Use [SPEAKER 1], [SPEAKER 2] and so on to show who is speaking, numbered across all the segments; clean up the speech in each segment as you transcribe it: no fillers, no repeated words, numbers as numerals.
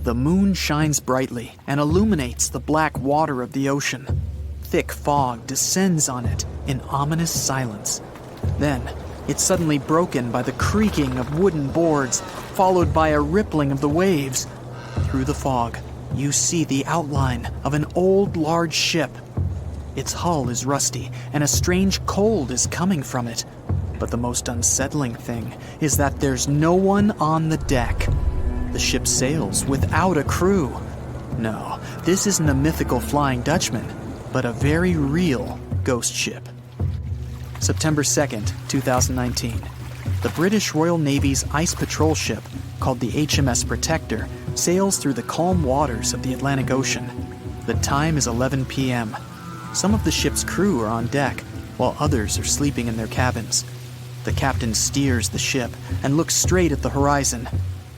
[SPEAKER 1] The moon shines brightly and illuminates the black water of the ocean. Thick fog descends on it in ominous silence. Then, it's suddenly broken by the creaking of wooden boards, followed by a rippling of the waves. Through the fog, you see the outline of an old, large ship. Its hull is rusty, and a strange cold is coming from it. But the most unsettling thing is that there's no one on the deck. The ship sails without a crew. No, this isn't a mythical Flying Dutchman, but a very real ghost ship. September 2nd, 2019. The British Royal Navy's ice patrol ship, called the HMS Protector, sails through the calm waters of the Atlantic Ocean. The time is 11 p.m. Some of the ship's crew are on deck, while others are sleeping in their cabins. The captain steers the ship and looks straight at the horizon.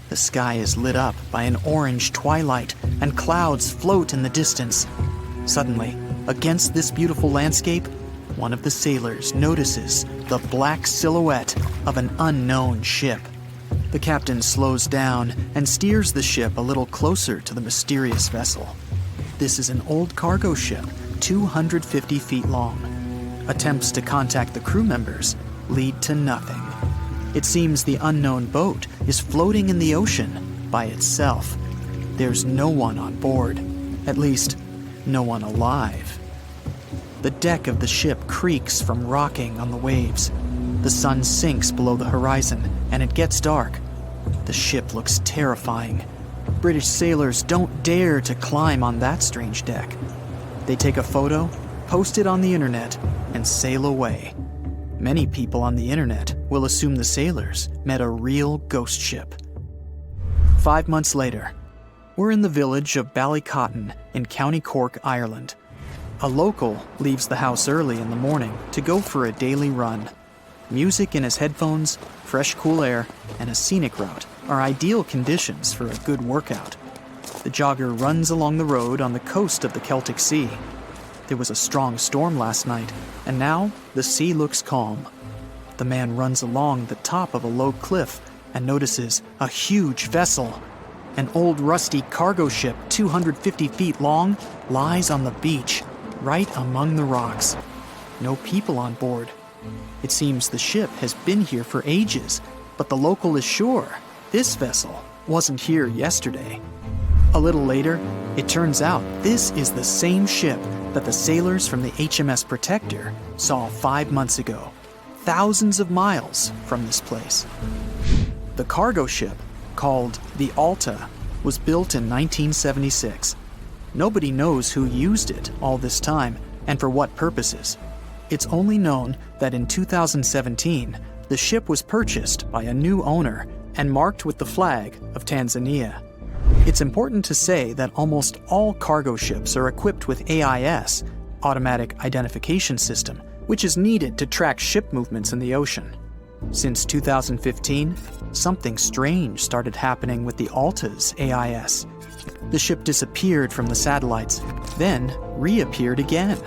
[SPEAKER 1] The sky is lit up by an orange twilight, and clouds float in the distance. Suddenly, against this beautiful landscape, one of the sailors notices the black silhouette of an unknown ship. The captain slows down and steers the ship a little closer to the mysterious vessel. This is an old cargo ship, 250 feet long. Attempts to contact the crew members lead to nothing. It seems the unknown boat is floating in the ocean by itself. There's no one on board, at least, no one alive. The deck of the ship creaks from rocking on the waves. The sun sinks below the horizon, and it gets dark. The ship looks terrifying. British sailors don't dare to climb on that strange deck. They take a photo, post it on the internet, and sail away. Many people on the internet will assume the sailors met a real ghost ship. 5 months later, we're in the village of Ballycotton in County Cork, Ireland. A local leaves the house early in the morning to go for a daily run. Music in his headphones, fresh cool air, and a scenic route are ideal conditions for a good workout. The jogger runs along the road on the coast of the Celtic Sea. There was a strong storm last night, and now the sea looks calm. The man runs along the top of a low cliff and notices a huge vessel. An old rusty cargo ship 250 feet long lies on the beach, right among the rocks. No people on board. It seems the ship has been here for ages, but the local is sure this vessel wasn't here yesterday. A little later, it turns out this is the same ship that the sailors from the HMS Protector saw 5 months ago, thousands of miles from this place. The cargo ship, called the Alta, was built in 1976. Nobody knows who used it all this time and for what purposes. It's only known that in 2017, the ship was purchased by a new owner and marked with the flag of Tanzania. It's important to say that almost all cargo ships are equipped with AIS, Automatic Identification System, which is needed to track ship movements in the ocean. Since 2015, something strange started happening with the Alta's AIS. The ship disappeared from the satellites, then reappeared again.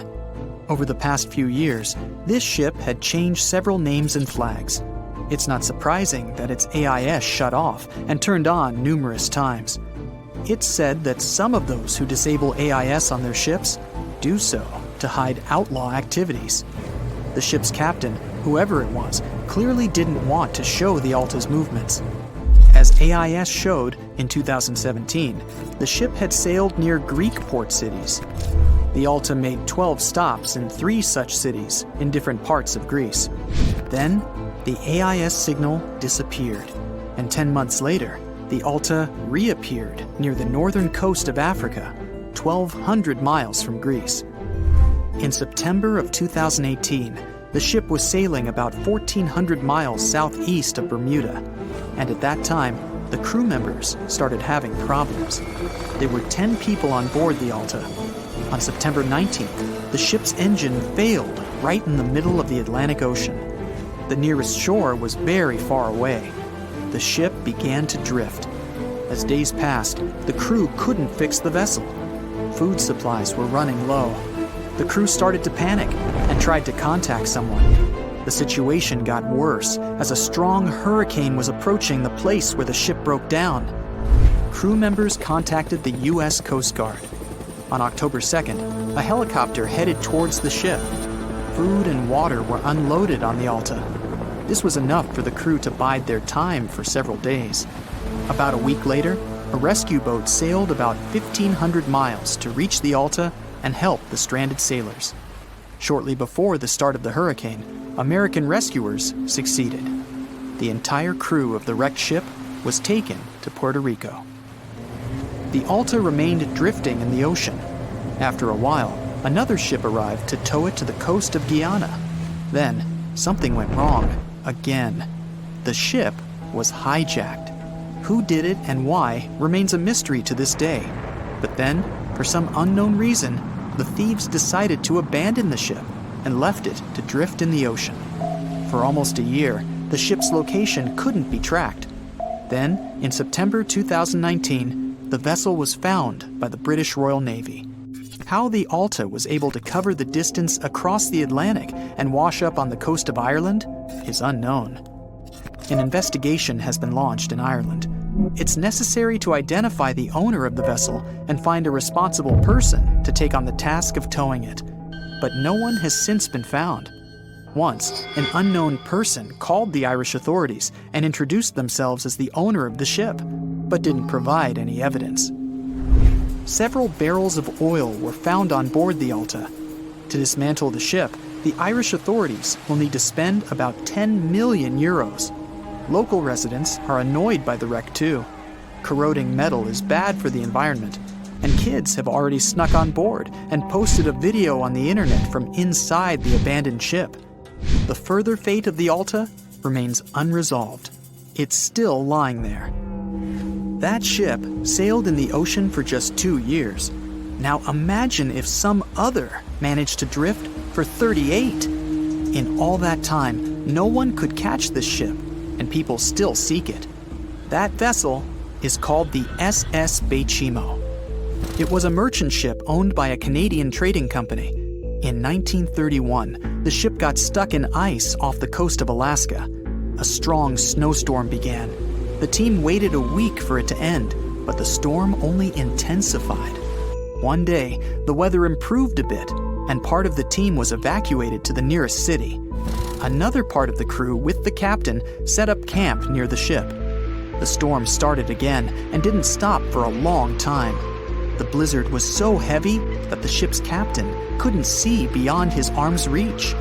[SPEAKER 1] Over the past few years, this ship had changed several names and flags. It's not surprising that its AIS shut off and turned on numerous times. It's said that some of those who disable AIS on their ships do so to hide outlaw activities. The ship's captain, whoever it was, clearly didn't want to show the Alta's movements. As AIS showed in 2017, the ship had sailed near Greek port cities. The Alta made 12 stops in 3 such cities in different parts of Greece. Then, the AIS signal disappeared, and 10 months later, the Alta reappeared near the northern coast of Africa, 1,200 miles from Greece. In September of 2018, the ship was sailing about 1,400 miles southeast of Bermuda, and at that time, the crew members started having problems. There were 10 people on board the Alta. On September 19th, the ship's engine failed right in the middle of the Atlantic Ocean. The nearest shore was very far away. The ship began to drift. As days passed, the crew couldn't fix the vessel. Food supplies were running low. The crew started to panic and tried to contact someone. The situation got worse as a strong hurricane was approaching the place where the ship broke down. crew members contacted the U.S. Coast Guard. On October 2nd, a helicopter headed towards the ship. Food and water were unloaded on the Alta. This was enough for the crew to bide their time for several days. About a week later, a rescue boat sailed about 1,500 miles to reach the Alta and help the stranded sailors. Shortly before the start of the hurricane, American rescuers succeeded. The entire crew of the wrecked ship was taken to Puerto Rico. The Alta remained drifting in the ocean. After a while, another ship arrived to tow it to the coast of Guyana. Then, something went wrong again. The ship was hijacked. Who did it and why remains a mystery to this day. But then, for some unknown reason, the thieves decided to abandon the ship and left it to drift in the ocean. For almost a year, the ship's location couldn't be tracked. Then, in September 2019, the vessel was found by the British Royal Navy. How the Alta was able to cover the distance across the Atlantic and wash up on the coast of Ireland is unknown. An investigation has been launched in Ireland. It's necessary to identify the owner of the vessel and find a responsible person to take on the task of towing it. But no one has since been found. Once, an unknown person called the Irish authorities and introduced themselves as the owner of the ship, but didn't provide any evidence. Several barrels of oil were found on board the Alta. To dismantle the ship, the Irish authorities will need to spend about 10 million euros. Local residents are annoyed by the wreck too. Corroding metal is bad for the environment, and kids have already snuck on board and posted a video on the internet from inside the abandoned ship. The further fate of the Alta remains unresolved. It's still lying there. That ship sailed in the ocean for just 2 years. Now imagine if some other managed to drift for 38. In all that time, no one could catch this ship, and people still seek it. That vessel is called the SS Baychimo. It was a merchant ship owned by a Canadian trading company. In 1931, the ship got stuck in ice off the coast of Alaska. A strong snowstorm began. The team waited a week for it to end, but the storm only intensified. One day, the weather improved a bit, and part of the team was evacuated to the nearest city. Another part of the crew, with the captain, set up camp near the ship. The storm started again and didn't stop for a long time. The blizzard was so heavy that the ship's captain couldn't see beyond his arm's reach.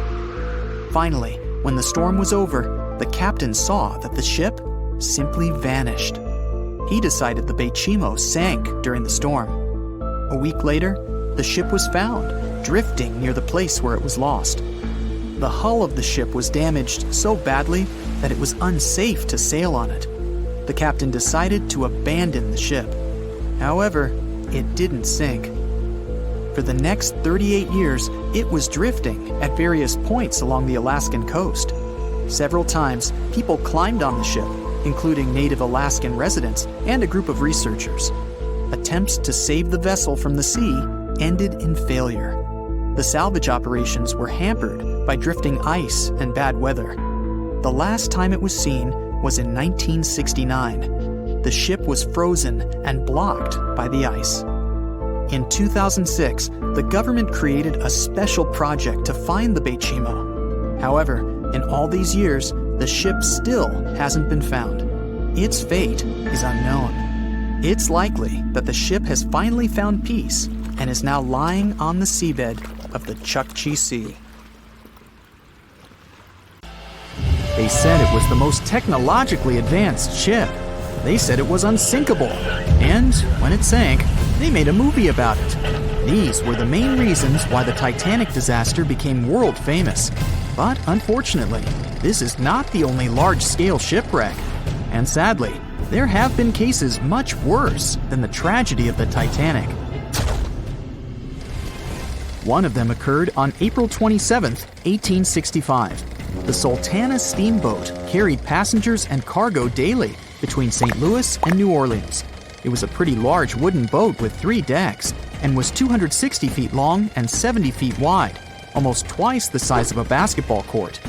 [SPEAKER 1] Finally, when the storm was over, the captain saw that the ship simply vanished. He decided the Baychimo sank during the storm. A week later, the ship was found, drifting near the place where it was lost. The hull of the ship was damaged so badly that it was unsafe to sail on it. The captain decided to abandon the ship. However, it didn't sink. For the next 38 years, it was drifting at various points along the Alaskan coast. Several times, people climbed on the ship, including native Alaskan residents and a group of researchers. Attempts to save the vessel from the sea ended in failure. The salvage operations were hampered by drifting ice and bad weather. The last time it was seen was in 1969. The ship was frozen and blocked by the ice. In 2006, the government created a special project to find the Baychimo. However, in all these years, the ship still hasn't been found. Its fate is unknown. It's likely that the ship has finally found peace and is now lying on the seabed of the Chukchi Sea. They said it was the most technologically advanced ship. They said it was unsinkable. And when it sank, they made a movie about it. These were the main reasons why the Titanic disaster became world famous. But unfortunately, this is not the only large-scale shipwreck. And sadly, there have been cases much worse than the tragedy of the Titanic. One of them occurred on April 27, 1865. The Sultana steamboat carried passengers and cargo daily between St. Louis and New Orleans. It was a pretty large wooden boat with 3 decks and was 260 feet long and 70 feet wide, almost twice the size of a basketball court.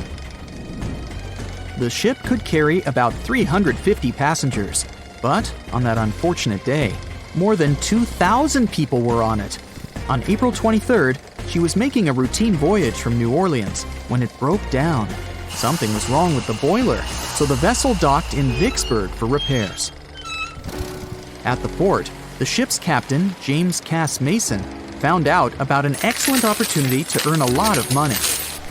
[SPEAKER 1] The ship could carry about 350 passengers. But on that unfortunate day, more than 2,000 people were on it. On April 23rd, she was making a routine voyage from New Orleans when it broke down. Something was wrong with the boiler, so the vessel docked in Vicksburg for repairs. At the port, the ship's captain, James Cass Mason, found out about an excellent opportunity to earn a lot of money.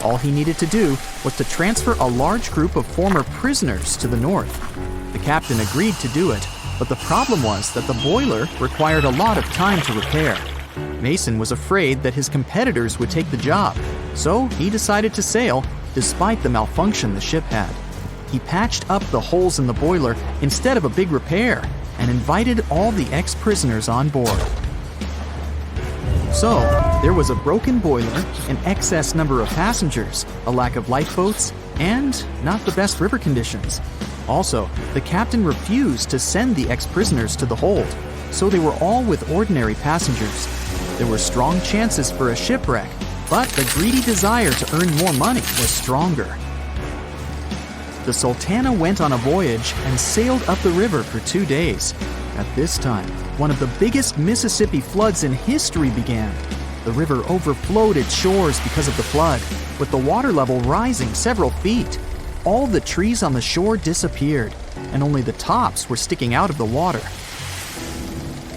[SPEAKER 1] All he needed to do was to transfer a large group of former prisoners to the north. The captain agreed to do it, but the problem was that the boiler required a lot of time to repair. Mason was afraid that his competitors would take the job, so he decided to sail despite the malfunction the ship had. He patched up the holes in the boiler instead of a big repair and invited all the ex-prisoners on board. So, there was a broken boiler, an excess number of passengers, a lack of lifeboats, and not the best river conditions. Also, the captain refused to send the ex-prisoners to the hold, so they were all with ordinary passengers. There were strong chances for a shipwreck, but the greedy desire to earn more money was stronger. The Sultana went on a voyage and sailed up the river for 2 days. At this time, one of the biggest Mississippi floods in history began. The river overflowed its shores because of the flood, with the water level rising several feet. All the trees on the shore disappeared, and only the tops were sticking out of the water.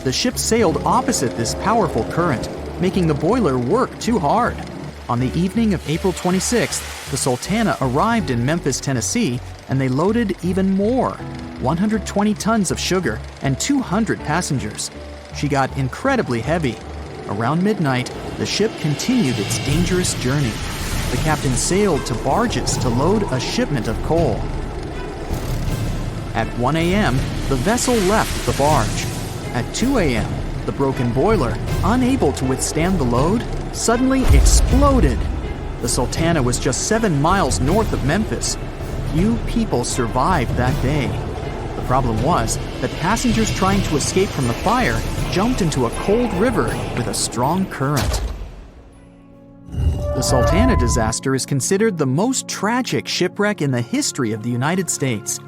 [SPEAKER 1] The ship sailed opposite this powerful current, making the boiler work too hard. On the evening of April 26th, the Sultana arrived in Memphis, Tennessee, and they loaded even more, 120 tons of sugar and 200 passengers. She got incredibly heavy. Around midnight, the ship continued its dangerous journey. The captain sailed to barges to load a shipment of coal. At 1 a.m., the vessel left the barge. At 2 a.m., the broken boiler, unable to withstand the load, suddenly exploded. The Sultana was just 7 miles north of Memphis. Few people survived that day. The problem was that passengers trying to escape from the fire jumped into a cold river with a strong current. The Sultana disaster is considered the most tragic shipwreck in the history of the United States.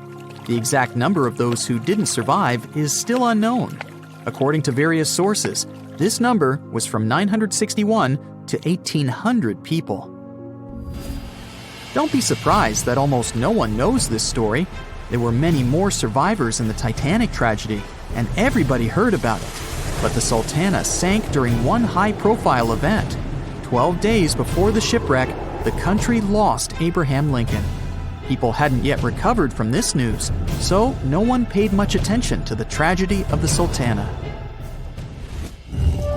[SPEAKER 1] The exact number of those who didn't survive is still unknown. According to various sources, this number was from 961 to 1,800 people. Don't be surprised that almost no one knows this story. There were many more survivors in the Titanic tragedy, and everybody heard about it. But the Sultana sank during one high-profile event. 12 days before the shipwreck, the country lost Abraham Lincoln. People hadn't yet recovered from this news, so no one paid much attention to the tragedy of the Sultana.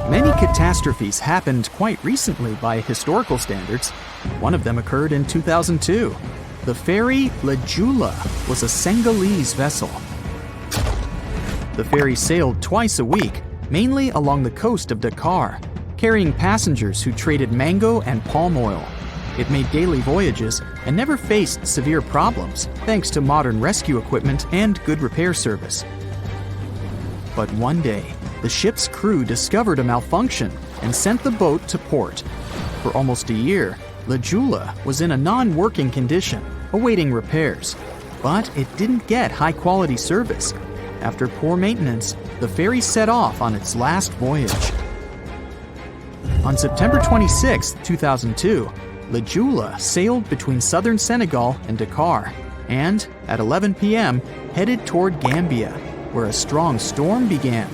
[SPEAKER 1] Many catastrophes happened quite recently by historical standards. One of them occurred in 2002. The ferry Joola was a Senegalese vessel. The ferry sailed twice a week, mainly along the coast of Dakar, carrying passengers who traded mango and palm oil. It made daily voyages and never faced severe problems thanks to modern rescue equipment and good repair service. But one day, the ship's crew discovered a malfunction and sent the boat to port. For almost a year, Joola was in a non-working condition, awaiting repairs. But it didn't get high-quality service. After poor maintenance, the ferry set off on its last voyage. On September 26, 2002, Joola sailed between southern Senegal and Dakar, and at 11 p.m. headed toward Gambia, where a strong storm began.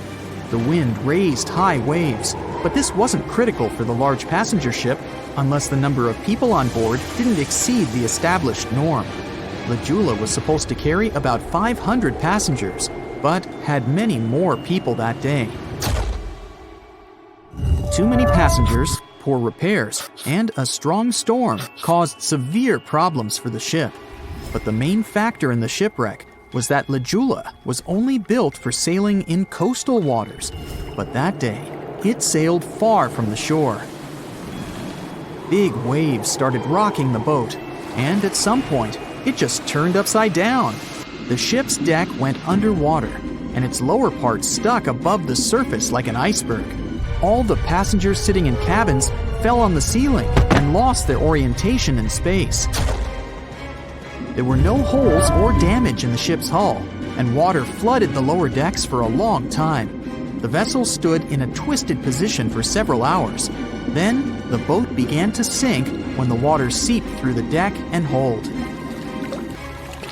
[SPEAKER 1] The wind raised high waves, but this wasn't critical for the large passenger ship unless the number of people on board didn't exceed the established norm. Joola was supposed to carry about 500 passengers, but had many more people that day. Too many passengers, poor repairs, and a strong storm caused severe problems for the ship. But the main factor in the shipwreck was that Joola was only built for sailing in coastal waters, but that day, it sailed far from the shore. Big waves started rocking the boat, and at some point, it just turned upside down. The ship's deck went underwater, and its lower part stuck above the surface like an iceberg. All the passengers sitting in cabins fell on the ceiling and lost their orientation in space. There were no holes or damage in the ship's hull, and water flooded the lower decks for a long time. The vessel stood in a twisted position for several hours. Then, the boat began to sink when the water seeped through the deck and hold.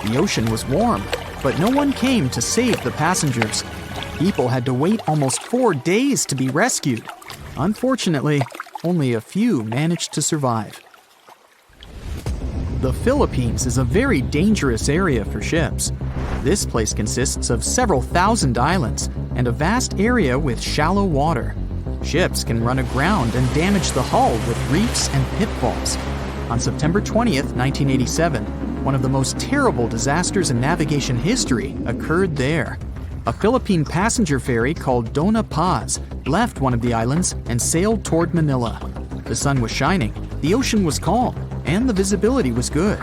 [SPEAKER 1] The ocean was warm, but no one came to save the passengers. People had to wait almost 4 days to be rescued. Unfortunately, only a few managed to survive. The Philippines is a very dangerous area for ships. This place consists of several thousand islands and a vast area with shallow water. Ships can run aground and damage the hull with reefs and pitfalls. On September 20th, 1987, one of the most terrible disasters in navigation history occurred there. A Philippine passenger ferry called Dona left one of the islands and sailed toward Manila. The sun was shining, the ocean was calm, and the visibility was good.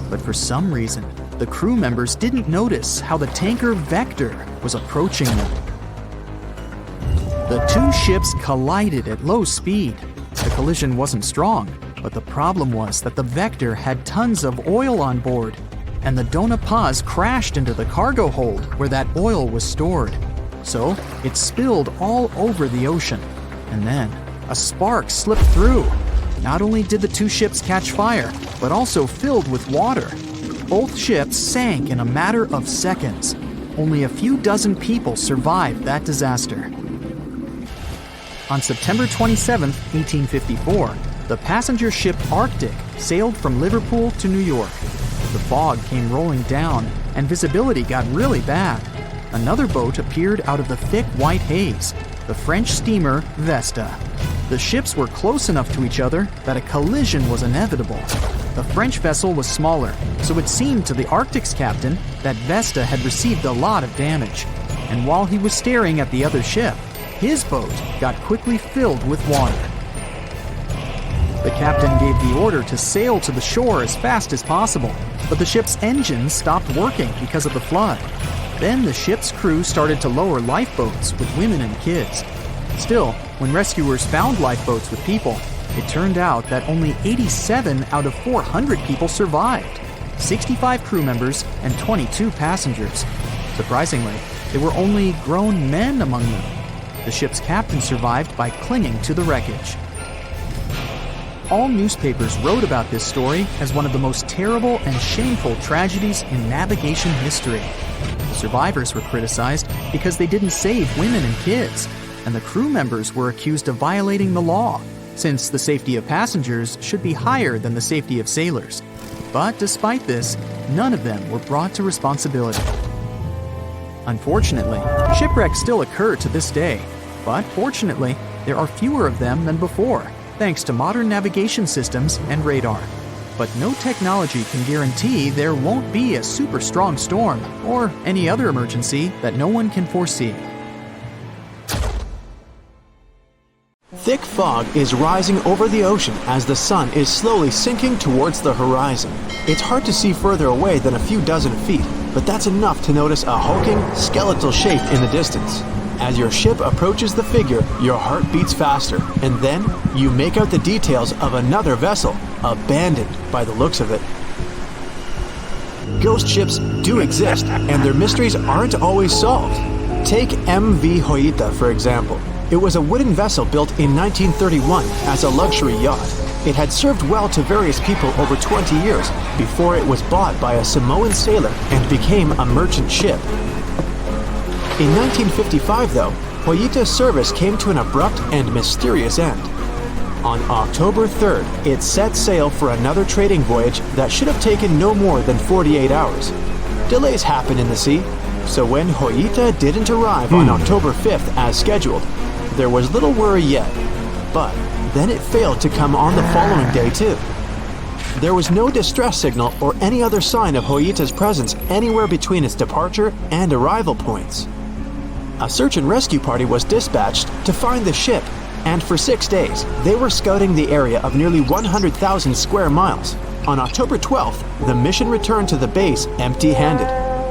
[SPEAKER 1] But for some reason, the crew members didn't notice how the tanker Vector was approaching them. The two ships collided at low speed. The collision wasn't strong, but the problem was that the Vector had tons of oil on board, and the Dona crashed into the cargo hold where that oil was stored. So it spilled all over the ocean, and then a spark slipped through. Not only did the two ships catch fire, but also filled with water. Both ships sank in a matter of seconds. Only a few dozen people survived that disaster. On September 27, 1854, the passenger ship Arctic sailed from Liverpool to New York. The fog came rolling down, and visibility got really bad. Another boat appeared out of the thick white haze, the French steamer Vesta. The ships were close enough to each other that a collision was inevitable. The French vessel was smaller, so it seemed to the Arctic's captain that Vesta had received a lot of damage. And while he was staring at the other ship, his boat got quickly filled with water. The captain gave the order to sail to the shore as fast as possible, but the ship's engines stopped working because of the flood. Then the ship's crew started to lower lifeboats with women and kids. Still, when rescuers found lifeboats with people, it turned out that only 87 out of 400 people survived, 65 crew members and 22 passengers. Surprisingly, there were only grown men among them. The ship's captain survived by clinging to the wreckage. All newspapers wrote about this story as one of the most terrible and shameful tragedies in navigation history. The survivors were criticized because they didn't save women and kids, and the crew members were accused of violating the law, since the safety of passengers should be higher than the safety of sailors. But despite this, none of them were brought to responsibility. Unfortunately, shipwrecks still occur to this day, but fortunately, there are fewer of them than before, thanks to modern navigation systems and radar. But no technology can guarantee there won't be a super strong storm or any other emergency that no one can foresee.
[SPEAKER 2] Thick fog is rising over the ocean as the sun is slowly sinking towards the horizon. It's hard to see further away than a few dozen feet, but that's enough to notice a hulking, skeletal shape in the distance. As your ship approaches the figure, your heart beats faster, and then you make out the details of another vessel, abandoned by the looks of it. Ghost ships do exist, and their mysteries aren't always solved. Take MV Joyita, for example. It was a wooden vessel built in 1931 as a luxury yacht. It had served well to various people over 20 years before it was bought by a Samoan sailor and became a merchant ship. In 1955, though, Joyita's service came to an abrupt and mysterious end. On October 3rd, it set sail for another trading voyage that should have taken no more than 48 hours. Delays happen in the sea, so when Joyita didn't arrive on October 5th as scheduled, there was little worry yet. But then it failed to come on the following day too. There was no distress signal or any other sign of Joyita's presence anywhere between its departure and arrival points. A search and rescue party was dispatched to find the ship, and for 6 days, they were scouting the area of nearly 100,000 square miles. On October 12th, the mission returned to the base empty-handed.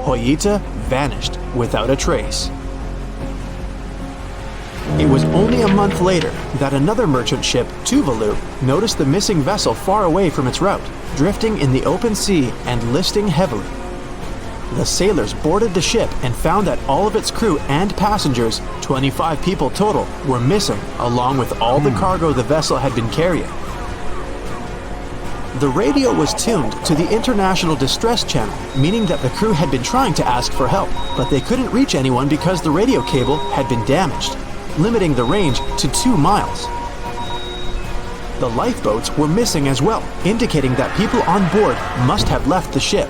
[SPEAKER 2] Joyita vanished without a trace. It was only a month later that another merchant ship, Tuvalu, noticed the missing vessel far away from its route, drifting in the open sea and listing heavily. The sailors boarded the ship and found that all of its crew and passengers, 25 people total, were missing, along with all the cargo the vessel had been carrying. The radio was tuned to the International Distress Channel, meaning that the crew had been trying to ask for help, but they couldn't reach anyone because the radio cable had been damaged, limiting the range to 2 miles. The lifeboats were missing as well, indicating that people on board must have left the ship.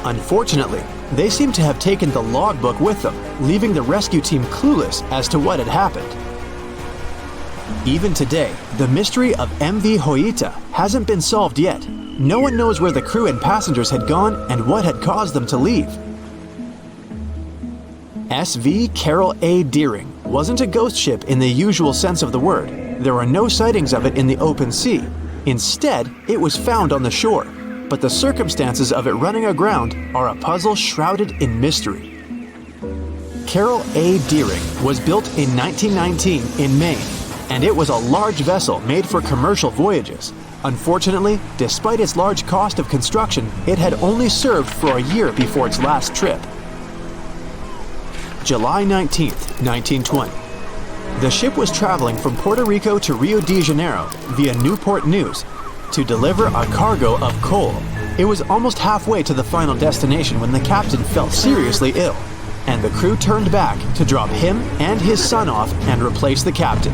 [SPEAKER 2] Unfortunately, they seem to have taken the logbook with them, leaving the rescue team clueless as to what had happened. Even today, the mystery of MV Joyita hasn't been solved yet. No one knows where the crew and passengers had gone and what had caused them to leave. SV Carol A. Deering wasn't a ghost ship in the usual sense of the word. There were no sightings of it in the open sea. Instead, it was found on the shore, but the circumstances of it running aground are a puzzle shrouded in mystery. Carol A. Deering was built in 1919 in Maine, and it was a large vessel made for commercial voyages. Unfortunately, despite its large cost of construction, it had only served for a year before its last trip. July 19, 1920. The ship was traveling from Puerto Rico to Rio de Janeiro via Newport News to deliver a cargo of coal. It was almost halfway to the final destination when the captain fell seriously ill, and the crew turned back to drop him and his son off and replace the captain.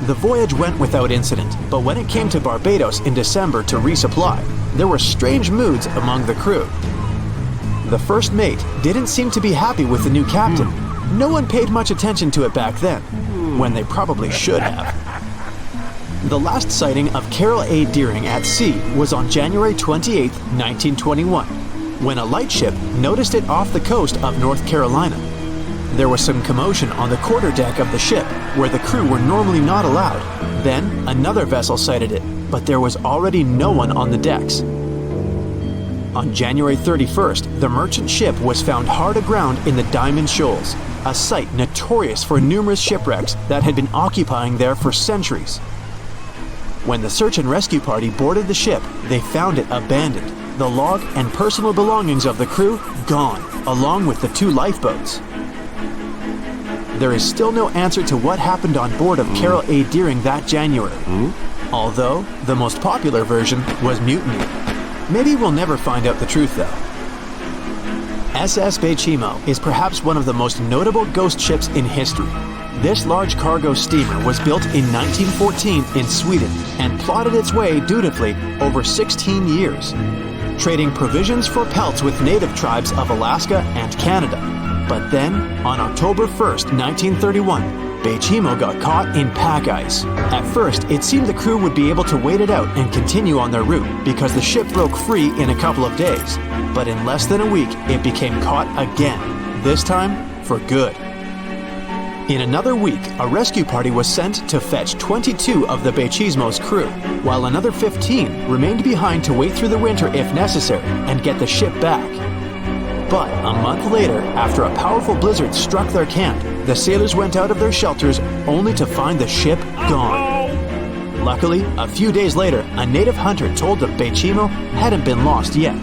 [SPEAKER 2] The voyage went without incident, but when it came to Barbados in December to resupply, there were strange moods among the crew. The first mate didn't seem to be happy with the new captain. No one paid much attention to it back then, when they probably should have. The last sighting of Carol A. Deering at sea was on January 28, 1921, when a lightship noticed it off the coast of North Carolina. There was some commotion on the quarterdeck of the ship, where the crew were normally not allowed. Then, another vessel sighted it, but there was already no one on the decks. On January 31st, the merchant ship was found hard aground in the Diamond Shoals, a site notorious for numerous shipwrecks that had been occupying there for centuries. When the search and rescue party boarded the ship, they found it abandoned, the log and personal belongings of the crew gone, along with the 2 lifeboats. There is still no answer to what happened on board of Carol A. Deering that January, although the most popular version was mutiny. Maybe we'll never find out the truth though. SS Baychimo is perhaps one of the most notable ghost ships in history. This large cargo steamer was built in 1914 in Sweden and plodded its way dutifully over 16 years, trading provisions for pelts with native tribes of Alaska and Canada. But then, on October 1st, 1931, Baychimo got caught in pack ice. At first, it seemed the crew would be able to wait it out and continue on their route because the ship broke free in a couple of days. But in less than a week, it became caught again, this time for good. In another week, a rescue party was sent to fetch 22 of the Baychimo's crew, while another 15 remained behind to wait through the winter if necessary and get the ship back. But a month later, after a powerful blizzard struck their camp, the sailors went out of their shelters only to find the ship gone. Luckily, a few days later, a native hunter told them Baychimo hadn't been lost yet.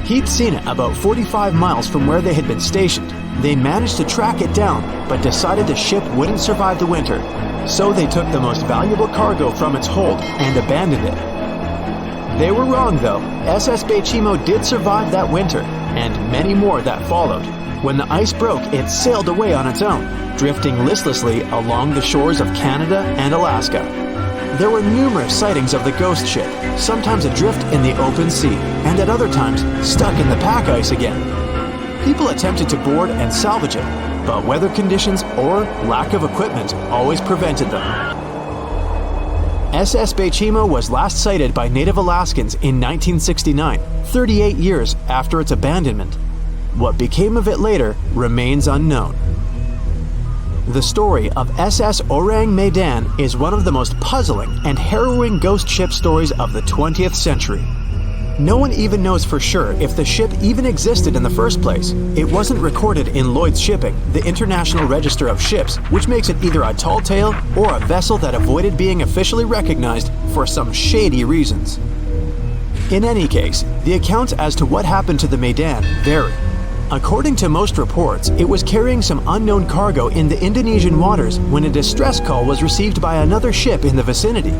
[SPEAKER 2] He'd seen it about 45 miles from where they had been stationed. They managed to track it down, but decided the ship wouldn't survive the winter, so they took the most valuable cargo from its hold and abandoned it. They were wrong though. SS Baychimo did survive that winter, and many more that followed. When the ice broke, it sailed away on its own, drifting listlessly along the shores of Canada and Alaska. There were numerous sightings of the ghost ship, sometimes adrift in the open sea, and at other times stuck in the pack ice again. People attempted to board and salvage it, but weather conditions or lack of equipment always prevented them. SS Baychimo was last sighted by native Alaskans in 1969, 38 years after its abandonment. What became of it later remains unknown. The story of SS Ourang Medan is one of the most puzzling and harrowing ghost ship stories of the 20th century. No one even knows for sure if the ship even existed in the first place. It wasn't recorded in Lloyd's Shipping, the International Register of Ships, which makes it either a tall tale or a vessel that avoided being officially recognized for some shady reasons. In any case, the accounts as to what happened to the Medan vary. According to most reports, it was carrying some unknown cargo in the Indonesian waters when a distress call was received by another ship in the vicinity.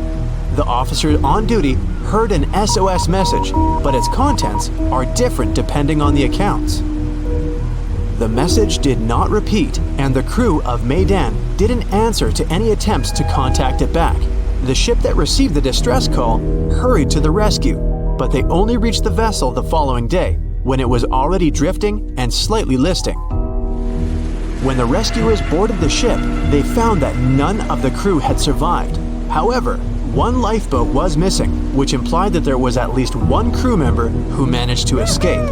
[SPEAKER 2] The officer on duty heard an SOS message, but its contents are different depending on the accounts. The message did not repeat, and the crew of Medan didn't answer to any attempts to contact it back. The ship that received the distress call hurried to the rescue, but they only reached the vessel the following day, when it was already drifting and slightly listing. When the rescuers boarded the ship, they found that none of the crew had survived. However, one lifeboat was missing, which implied that there was at least one crew member who managed to escape.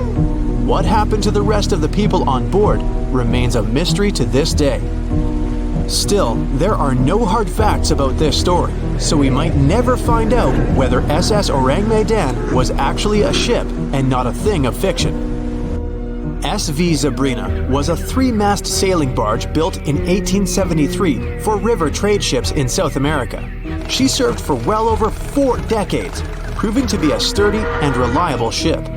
[SPEAKER 2] What happened to the rest of the people on board remains a mystery to this day. Still, there are no hard facts about this story, so we might never find out whether SS Ourang Medan was actually a ship and not a thing of fiction. SV Zebrina was a 3-mast sailing barge built in 1873 for river trade ships in South America. She served for well over 4 decades, proving to be a sturdy and reliable ship.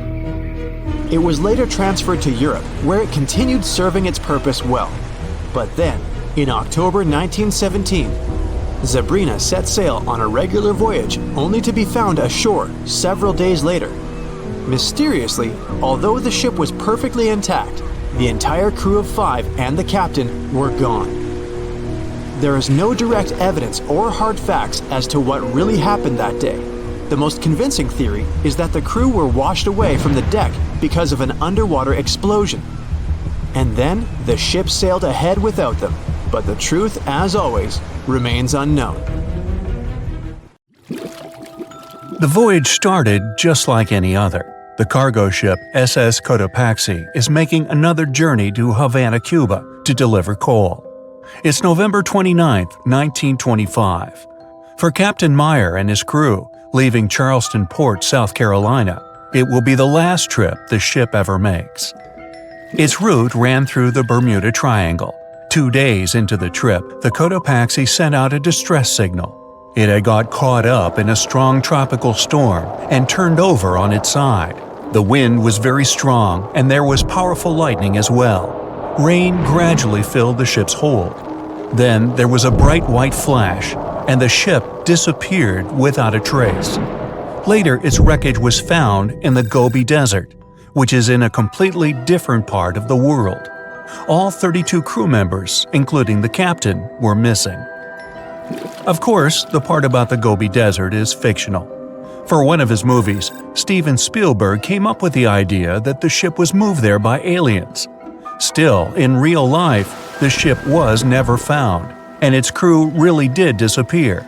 [SPEAKER 2] It was later transferred to Europe, where it continued serving its purpose well. But then, in October 1917, Zebrina set sail on a regular voyage only to be found ashore several days later. Mysteriously, although the ship was perfectly intact, the entire crew of 5 and the captain were gone. There is no direct evidence or hard facts as to what really happened that day. The most convincing theory is that the crew were washed away from the deck because of an underwater explosion. And then the ship sailed ahead without them. But the truth, as always, remains unknown.
[SPEAKER 3] The voyage started just like any other. The cargo ship SS Cotopaxi is making another journey to Havana, Cuba, to deliver coal. It's November 29, 1925. For Captain Meyer and his crew, leaving Charleston Port, South Carolina, it will be the last trip the ship ever makes. Its route ran through the Bermuda Triangle. 2 days into the trip, the Cotopaxi sent out a distress signal. It had got caught up in a strong tropical storm and turned over on its side. The wind was very strong and there was powerful lightning as well. Rain gradually filled the ship's hold. Then there was a bright white flash, and the ship disappeared without a trace. Later, its wreckage was found in the Gobi Desert, which is in a completely different part of the world. All 32 crew members, including the captain, were missing. Of course, the part about the Gobi Desert is fictional. For one of his movies, Steven Spielberg came up with the idea that the ship was moved there by aliens. Still, in real life, the ship was never found, and its crew really did disappear.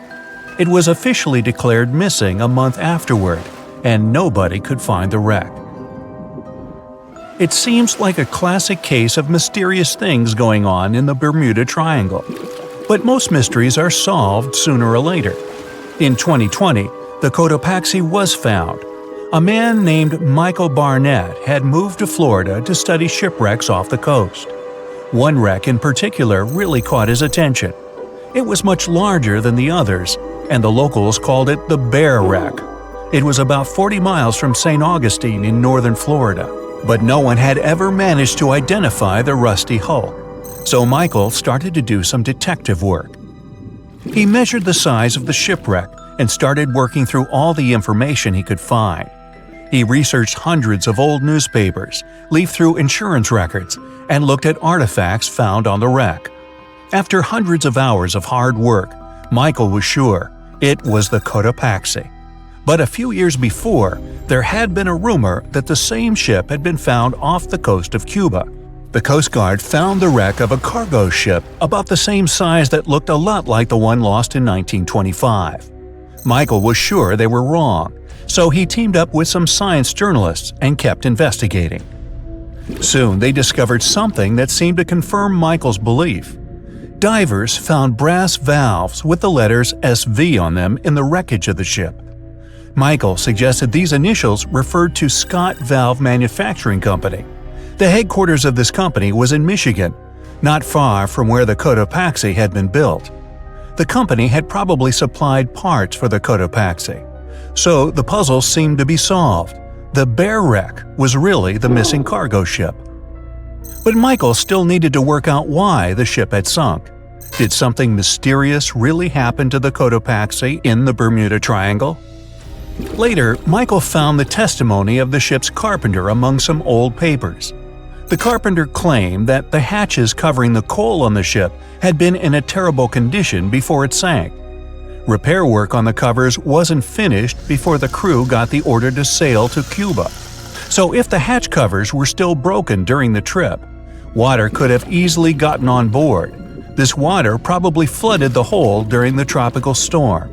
[SPEAKER 3] It was officially declared missing a month afterward, and nobody could find the wreck. It seems like a classic case of mysterious things going on in the Bermuda Triangle. But most mysteries are solved sooner or later. In 2020, the Cotopaxi was found. A man named Michael Barnett had moved to Florida to study shipwrecks off the coast. One wreck in particular really caught his attention. It was much larger than the others, and the locals called it the Bear Wreck. It was about 40 miles from St. Augustine in northern Florida, but no one had ever managed to identify the rusty hull. So Michael started to do some detective work. He measured the size of the shipwreck and started working through all the information he could find. He researched hundreds of old newspapers, leafed through insurance records, and looked at artifacts found on the wreck. After hundreds of hours of hard work, Michael was sure it was the Cotopaxi. But a few years before, there had been a rumor that the same ship had been found off the coast of Cuba. The Coast Guard found the wreck of a cargo ship about the same size that looked a lot like the one lost in 1925. Michael was sure they were wrong, so he teamed up with some science journalists and kept investigating. Soon they discovered something that seemed to confirm Michael's belief. Divers found brass valves with the letters SV on them in the wreckage of the ship. Michael suggested these initials referred to Scott Valve Manufacturing Company. The headquarters of this company was in Michigan, not far from where the Cotopaxi had been built. The company had probably supplied parts for the Cotopaxi. So the puzzle seemed to be solved. The bear wreck was really the missing cargo ship. But Michael still needed to work out why the ship had sunk. Did something mysterious really happen to the Cotopaxi in the Bermuda Triangle? Later, Michael found the testimony of the ship's carpenter among some old papers. The carpenter claimed that the hatches covering the coal on the ship had been in a terrible condition before it sank. Repair work on the covers wasn't finished before the crew got the order to sail to Cuba. So if the hatch covers were still broken during the trip, water could have easily gotten on board. This water probably flooded the hold during the tropical storm.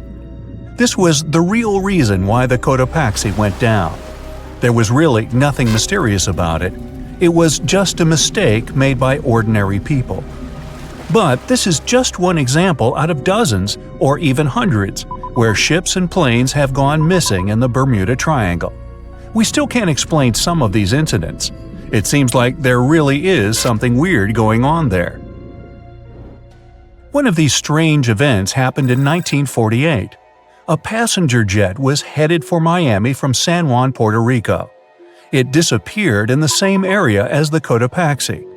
[SPEAKER 3] This was the real reason why the Cotopaxi went down. There was really nothing mysterious about it. It was just a mistake made by ordinary people. But this is just one example out of dozens, or even hundreds, where ships and planes have gone missing in the Bermuda Triangle. We still can't explain some of these incidents. It seems like there really is something weird going on there. One of these strange events happened in 1948. A passenger jet was headed for Miami from San Juan, Puerto Rico. It disappeared in the same area as the Cotopaxi.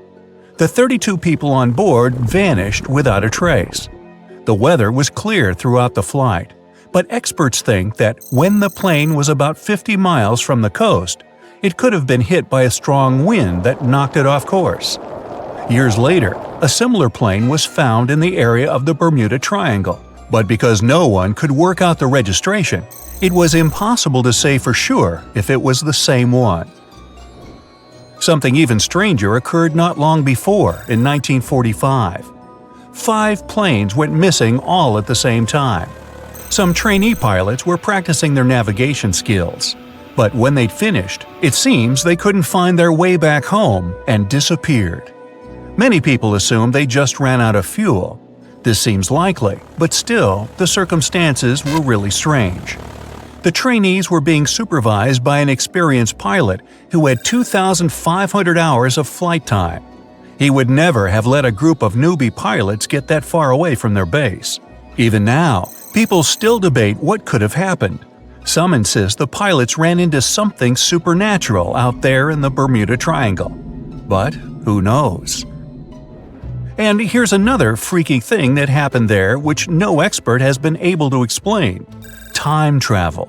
[SPEAKER 3] The 32 people on board vanished without a trace. The weather was clear throughout the flight, but experts think that when the plane was about 50 miles from the coast, it could have been hit by a strong wind that knocked it off course. Years later, a similar plane was found in the area of the Bermuda Triangle, but because no one could work out the registration, it was impossible to say for sure if it was the same one. Something even stranger occurred not long before, in 1945. 5 planes went missing all at the same time. Some trainee pilots were practicing their navigation skills, but when they'd finished, it seems they couldn't find their way back home and disappeared. Many people assume they just ran out of fuel. This seems likely, but still, the circumstances were really strange. The trainees were being supervised by an experienced pilot who had 2,500 hours of flight time. He would never have let a group of newbie pilots get that far away from their base. Even now, people still debate what could have happened. Some insist the pilots ran into something supernatural out there in the Bermuda Triangle. But who knows? And here's another freaky thing that happened there which no expert has been able to explain. Time travel.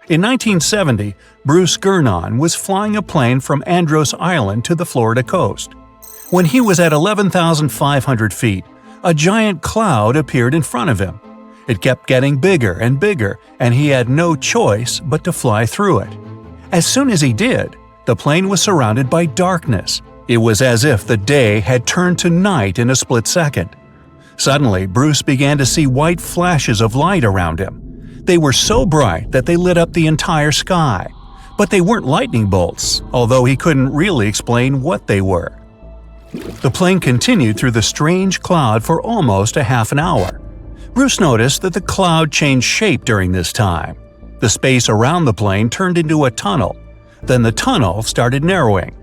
[SPEAKER 3] In 1970, Bruce Gernon was flying a plane from Andros Island to the Florida coast. When he was at 11,500 feet, a giant cloud appeared in front of him. It kept getting bigger and bigger, and he had no choice but to fly through it. As soon as he did, the plane was surrounded by darkness. It was as if the day had turned to night in a split second. Suddenly, Bruce began to see white flashes of light around him. They were so bright that they lit up the entire sky. But they weren't lightning bolts, although he couldn't really explain what they were. The plane continued through the strange cloud for almost a half an hour. Bruce noticed that the cloud changed shape during this time. The space around the plane turned into a tunnel. Then the tunnel started narrowing.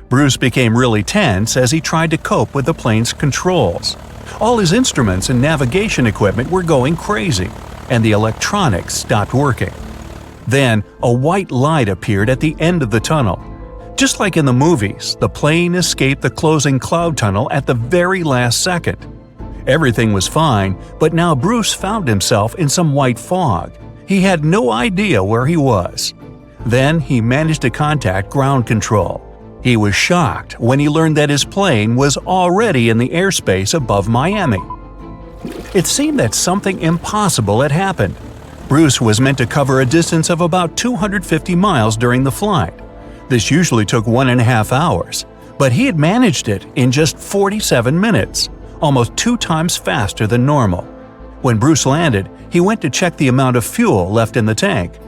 [SPEAKER 3] Bruce became really tense as he tried to cope with the plane's controls. All his instruments and navigation equipment were going crazy, and the electronics stopped working. Then, a white light appeared at the end of the tunnel. Just like in the movies, the plane escaped the closing cloud tunnel at the very last second. Everything was fine, but now Bruce found himself in some white fog. He had no idea where he was. Then he managed to contact ground control. He was shocked when he learned that his plane was already in the airspace above Miami. It seemed that something impossible had happened. Bruce was meant to cover a distance of about 250 miles during the flight. This usually took 1.5 hours, but he had managed it in just 47 minutes, almost 2 times faster than normal. When Bruce landed, he went to check the amount of fuel left in the tank.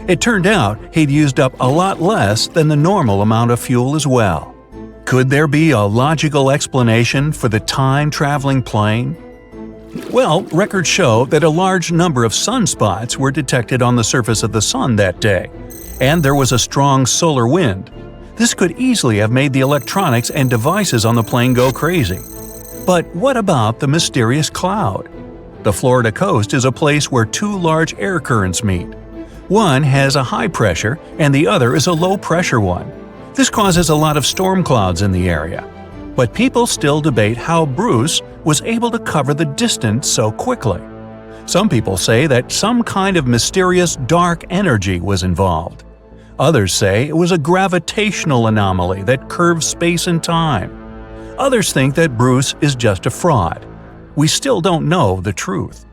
[SPEAKER 3] It turned out he'd used up a lot less than the normal amount of fuel as well. Could there be a logical explanation for the time-traveling plane? Well, records show that a large number of sunspots were detected on the surface of the sun that day, and there was a strong solar wind. This could easily have made the electronics and devices on the plane go crazy. But what about the mysterious cloud? The Florida coast is a place where 2 large air currents meet. One has a high pressure and the other is a low pressure one. This causes a lot of storm clouds in the area. But people still debate how Bruce was able to cover the distance so quickly. Some people say that some kind of mysterious dark energy was involved. Others say it was a gravitational anomaly that curves space and time. Others think that Bruce is just a fraud. We still don't know the truth.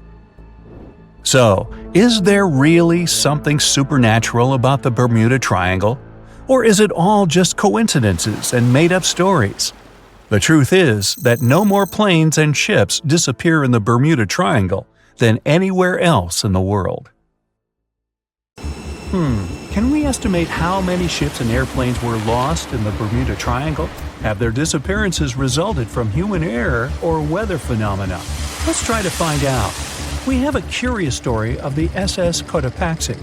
[SPEAKER 3] So, is there really something supernatural about the Bermuda Triangle? Or is it all just coincidences and made-up stories? The truth is that no more planes and ships disappear in the Bermuda Triangle than anywhere else in the world. Can we estimate how many ships and airplanes were lost in the Bermuda Triangle? Have their disappearances resulted from human error or weather phenomena? Let's try to find out. We have a curious story of the SS Cotopaxi.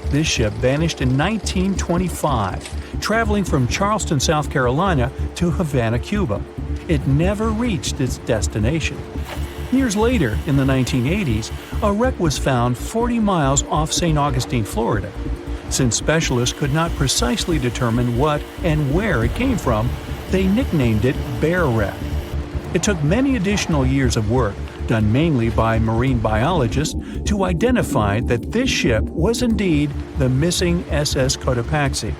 [SPEAKER 3] This ship vanished in 1925, traveling from Charleston, South Carolina to Havana, Cuba. It never reached its destination. Years later, in the 1980s, a wreck was found 40 miles off St. Augustine, Florida. Since specialists could not precisely determine what and where it came from, they nicknamed it Bear Wreck. It took many additional years of work, done mainly by marine biologists, to identify that this ship was indeed the missing SS Cotopaxi.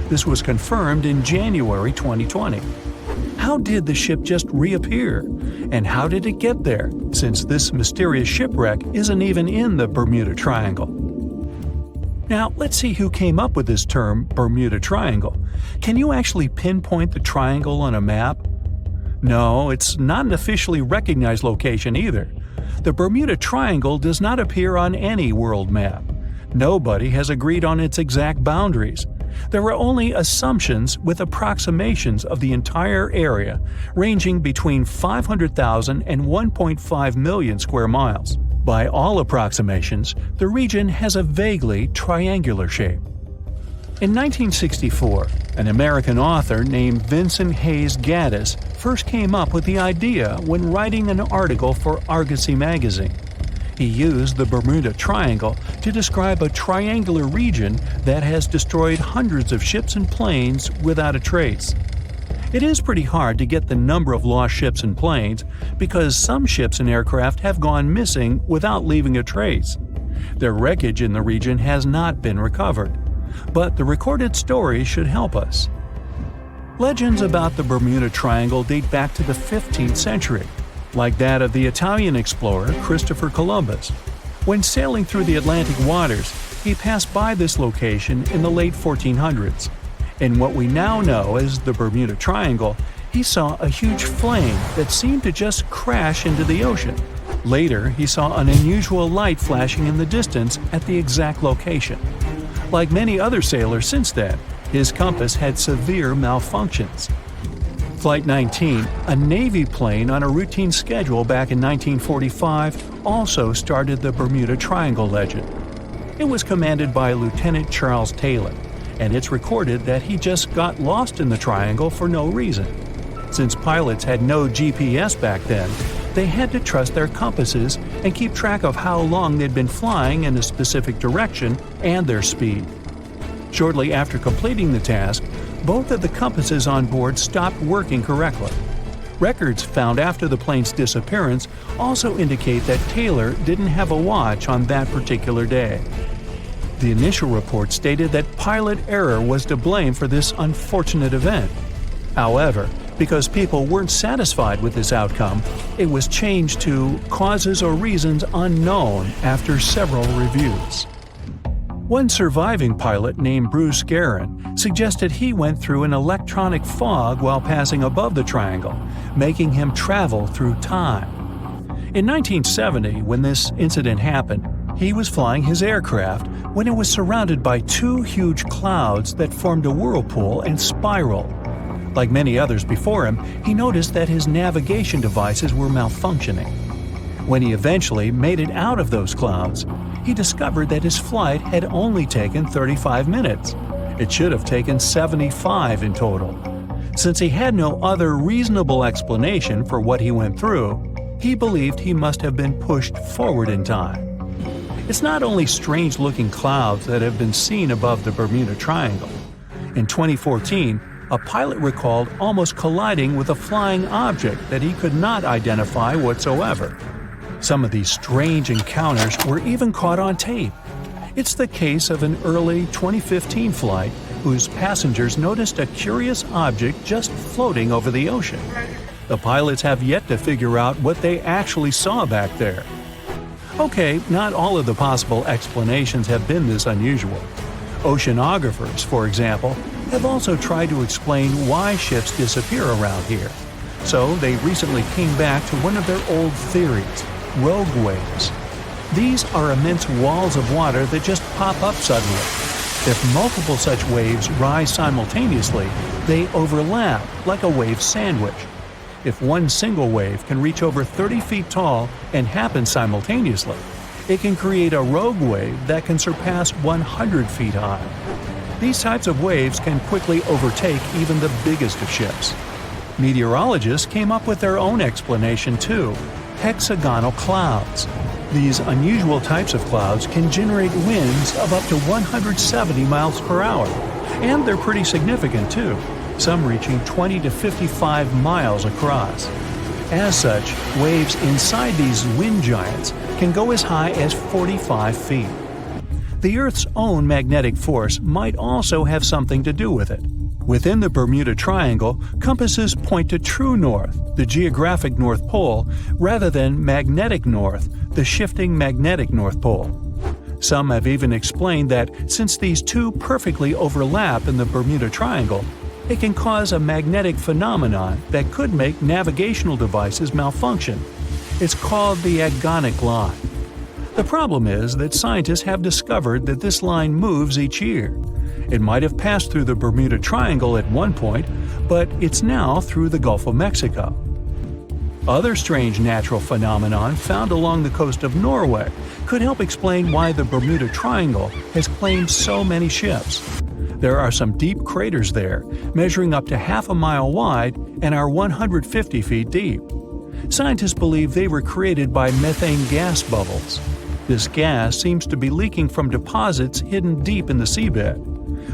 [SPEAKER 3] This was confirmed in January 2020. How did the ship just reappear? And how did it get there, since this mysterious shipwreck isn't even in the Bermuda Triangle? Now, let's see who came up with this term, Bermuda Triangle. Can you actually pinpoint the triangle on a map? No, it's not an officially recognized location either. The Bermuda Triangle does not appear on any world map. Nobody has agreed on its exact boundaries. There are only assumptions with approximations of the entire area, ranging between 500,000 and 1.5 million square miles. By all approximations, the region has a vaguely triangular shape. In 1964, an American author named Vincent Hayes Gaddis first came up with the idea when writing an article for Argosy magazine. He used the Bermuda Triangle to describe a triangular region that has destroyed hundreds of ships and planes without a trace. It is pretty hard to get the number of lost ships and planes because some ships and aircraft have gone missing without leaving a trace. Their wreckage in the region has not been recovered. But the recorded stories should help us. Legends about the Bermuda Triangle date back to the 15th century, like that of the Italian explorer Christopher Columbus. When sailing through the Atlantic waters, he passed by this location in the late 1400s. In what we now know as the Bermuda Triangle, he saw a huge flame that seemed to just crash into the ocean. Later, he saw an unusual light flashing in the distance at the exact location. Like many other sailors since then, his compass had severe malfunctions. Flight 19, a Navy plane on a routine schedule back in 1945, also started the Bermuda Triangle legend. It was commanded by Lieutenant Charles Taylor, and it's recorded that he just got lost in the triangle for no reason. Since pilots had no GPS back then, they had to trust their compasses and keep track of how long they'd been flying in a specific direction and their speed. Shortly after completing the task, both of the compasses on board stopped working correctly. Records found after the plane's disappearance also indicate that Taylor didn't have a watch on that particular day. The initial report stated that pilot error was to blame for this unfortunate event. However, because people weren't satisfied with this outcome, it was changed to causes or reasons unknown after several reviews. One surviving pilot named Bruce Guerin suggested he went through an electronic fog while passing above the triangle, making him travel through time. In 1970, when this incident happened, he was flying his aircraft when it was surrounded by two huge clouds that formed a whirlpool and spiraled. Like many others before him, he noticed that his navigation devices were malfunctioning. When he eventually made it out of those clouds, he discovered that his flight had only taken 35 minutes. It should have taken 75 in total. Since he had no other reasonable explanation for what he went through, he believed he must have been pushed forward in time. It's not only strange-looking clouds that have been seen above the Bermuda Triangle. In 2014, a pilot recalled almost colliding with a flying object that he could not identify whatsoever. Some of these strange encounters were even caught on tape. It's the case of an early 2015 flight whose passengers noticed a curious object just floating over the ocean. The pilots have yet to figure out what they actually saw back there. Okay, not all of the possible explanations have been this unusual. Oceanographers, for example, have also tried to explain why ships disappear around here. So they recently came back to one of their old theories: rogue waves. These are immense walls of water that just pop up suddenly. If multiple such waves rise simultaneously, they overlap like a wave sandwich. If one single wave can reach over 30 feet tall and happen simultaneously, it can create a rogue wave that can surpass 100 feet high. These types of waves can quickly overtake even the biggest of ships. Meteorologists came up with their own explanation too: hexagonal clouds. These unusual types of clouds can generate winds of up to 170 miles per hour, and they're pretty significant too, some reaching 20 to 55 miles across. As such, waves inside these wind giants can go as high as 45 feet. The Earth's own magnetic force might also have something to do with it. Within the Bermuda Triangle, compasses point to true north, the geographic North Pole, rather than magnetic north, the shifting magnetic North Pole. Some have even explained that since these two perfectly overlap in the Bermuda Triangle, it can cause a magnetic phenomenon that could make navigational devices malfunction. It's called the agonic line. The problem is that scientists have discovered that this line moves each year. It might have passed through the Bermuda Triangle at one point, but it's now through the Gulf of Mexico. Other strange natural phenomenon found along the coast of Norway could help explain why the Bermuda Triangle has claimed so many ships. There are some deep craters there, measuring up to half a mile wide and are 150 feet deep. Scientists believe they were created by methane gas bubbles. This gas seems to be leaking from deposits hidden deep in the seabed.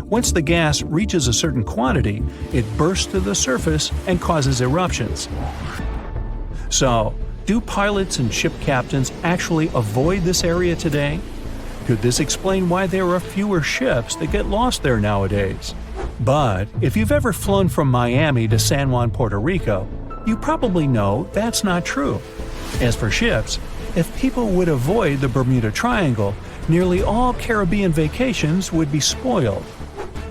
[SPEAKER 3] Once the gas reaches a certain quantity, it bursts to the surface and causes eruptions. So, do pilots and ship captains actually avoid this area today? Could this explain why there are fewer ships that get lost there nowadays? But if you've ever flown from Miami to San Juan, Puerto Rico, you probably know that's not true. As for ships, if people would avoid the Bermuda Triangle, nearly all Caribbean vacations would be spoiled.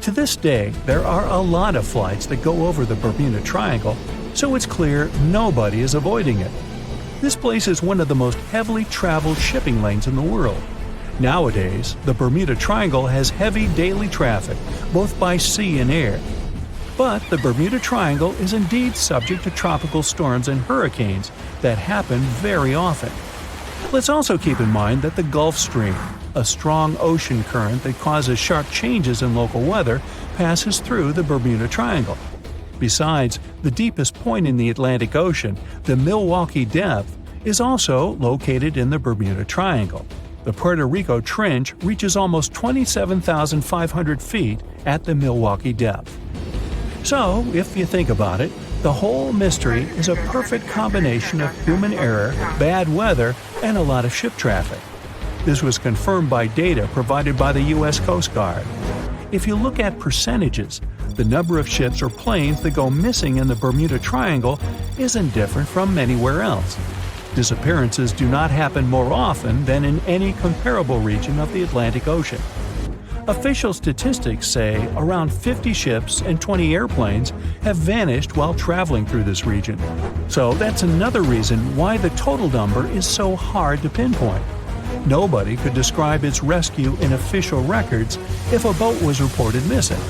[SPEAKER 3] To this day, there are a lot of flights that go over the Bermuda Triangle, so it's clear nobody is avoiding it. This place is one of the most heavily traveled shipping lanes in the world. Nowadays, the Bermuda Triangle has heavy daily traffic, both by sea and air. But the Bermuda Triangle is indeed subject to tropical storms and hurricanes that happen very often. Let's also keep in mind that the Gulf Stream, a strong ocean current that causes sharp changes in local weather, passes through the Bermuda Triangle. Besides, the deepest point in the Atlantic Ocean, the Milwaukee Depth, is also located in the Bermuda Triangle. The Puerto Rico Trench reaches almost 27,500 feet at the Milwaukee Depth. So, if you think about it, the whole mystery is a perfect combination of human error, bad weather, and a lot of ship traffic. This was confirmed by data provided by the U.S. Coast Guard. If you look at percentages, the number of ships or planes that go missing in the Bermuda Triangle isn't different from anywhere else. Disappearances do not happen more often than in any comparable region of the Atlantic Ocean. Official statistics say around 50 ships and 20 airplanes have vanished while traveling through this region. So that's another reason why the total number is so hard to pinpoint. Nobody could describe its rescue in official records if a boat was reported missing.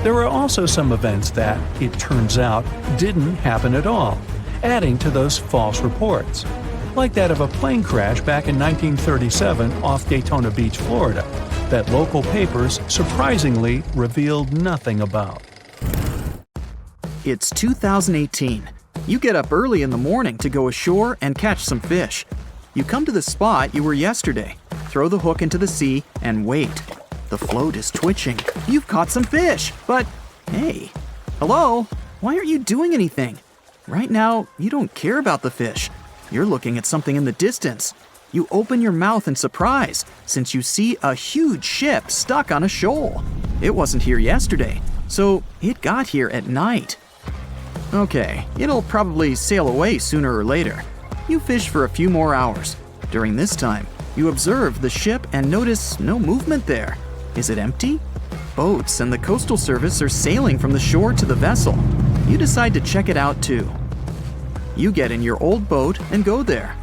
[SPEAKER 3] There are also some events that, it turns out, didn't happen at all, adding to those false reports, like that of a plane crash back in 1937 off Daytona Beach, Florida, that local papers surprisingly revealed nothing about.
[SPEAKER 1] It's 2018. You get up early in the morning to go ashore and catch some fish. You come to the spot you were yesterday, throw the hook into the sea and wait. The float is twitching. You've caught some fish, but hey, hello? Why aren't you doing anything? Right now, you don't care about the fish. You're looking at something in the distance. You open your mouth in surprise since you see a huge ship stuck on a shoal. It wasn't here yesterday, so it got here at night. Okay, it'll probably sail away sooner or later. You fish for a few more hours. During this time, you observe the ship and notice no movement there. Is it empty? Boats and the coastal service are sailing from the shore to the vessel. You decide to check it out too. You get in your old boat and go there.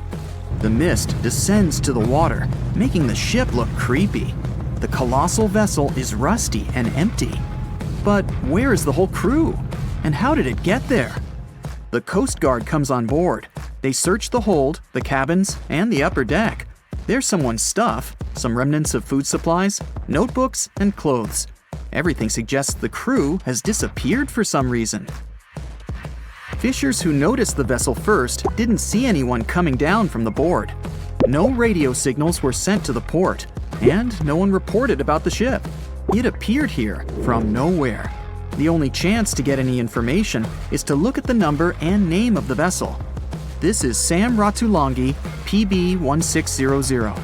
[SPEAKER 1] The mist descends to the water, making the ship look creepy. The colossal vessel is rusty and empty. But where is the whole crew? And how did it get there? The Coast Guard comes on board. They search the hold, the cabins, and the upper deck. There's someone's stuff, some remnants of food supplies, notebooks, and clothes. Everything suggests the crew has disappeared for some reason. Fishers who noticed the vessel first didn't see anyone coming down from the board. No radio signals were sent to the port, and no one reported about the ship. It appeared here from nowhere. The only chance to get any information is to look at the number and name of the vessel. This is Sam Ratulangi, PB 1600.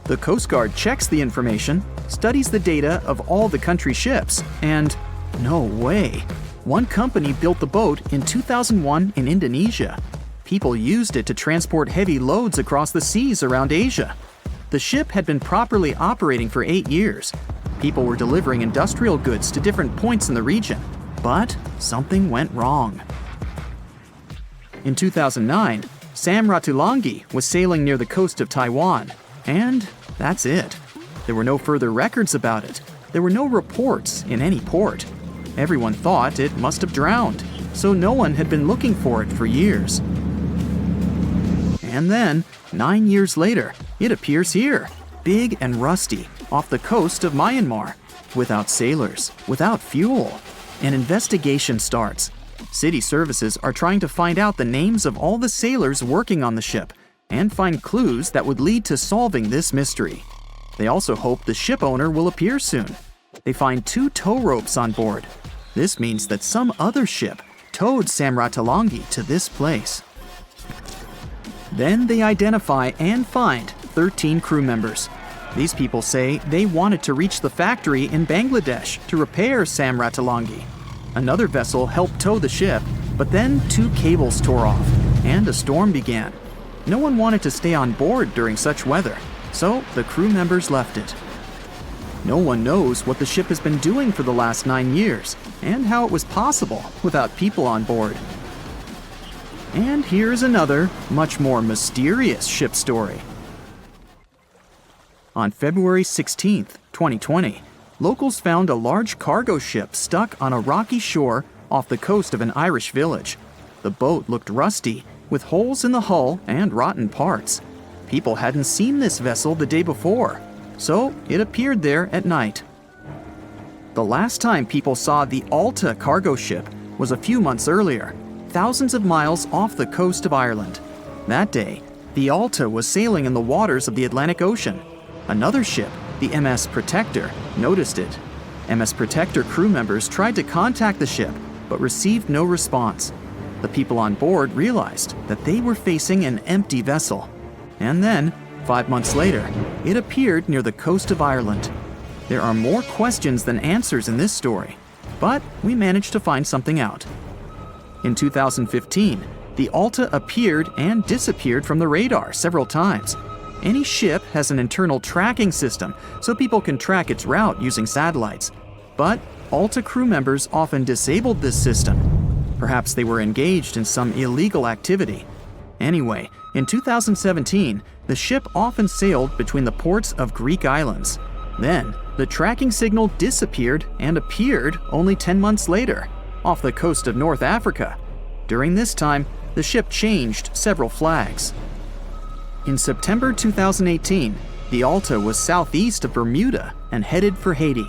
[SPEAKER 1] The Coast Guard checks the information, studies the data of all the country ships, and no way. One company built the boat in 2001 in Indonesia. People used it to transport heavy loads across the seas around Asia. The ship had been properly operating for 8 years. People were delivering industrial goods to different points in the region, but something went wrong. In 2009, Sam Ratulangi was sailing near the coast of Taiwan, and that's it. There were no further records about it. There were no reports in any port. Everyone thought it must have drowned, so no one had been looking for it for years. And then, 9 years later, it appears here, big and rusty, off the coast of Myanmar, without sailors, without fuel. An investigation starts. City services are trying to find out the names of all the sailors working on the ship and find clues that would lead to solving this mystery. They also hope the ship owner will appear soon. They find 2 tow ropes on board. This means that some other ship towed Sam Ratulangi to this place. Then they identify and find 13 crew members. These people say they wanted to reach the factory in Bangladesh to repair Sam Ratulangi. Another vessel helped tow the ship, but then 2 cables tore off, and a storm began. No one wanted to stay on board during such weather, so the crew members left it. No one knows what the ship has been doing for the last 9 years, and how it was possible without people on board. And here's another, much more mysterious ship story. On February 16, 2020, locals found a large cargo ship stuck on a rocky shore off the coast of an Irish village. The boat looked rusty, with holes in the hull and rotten parts. People hadn't seen this vessel the day before, so it appeared there at night. The last time people saw the Alta cargo ship was a few months earlier, thousands of miles off the coast of Ireland. That day, the Alta was sailing in the waters of the Atlantic Ocean. Another ship, the MS Protector, noticed it. MS Protector crew members tried to contact the ship, but received no response. The people on board realized that they were facing an empty vessel. And then, 5 months later, it appeared near the coast of Ireland. There are more questions than answers in this story, but we managed to find something out. In 2015, the Alta appeared and disappeared from the radar several times. Any ship has an internal tracking system, so people can track its route using satellites. But Alta crew members often disabled this system. Perhaps they were engaged in some illegal activity. Anyway, in 2017, the ship often sailed between the ports of Greek islands. Then, the tracking signal disappeared and appeared only 10 months later, off the coast of North Africa. During this time, the ship changed several flags. In September 2018, the Alta was southeast of Bermuda and headed for Haiti.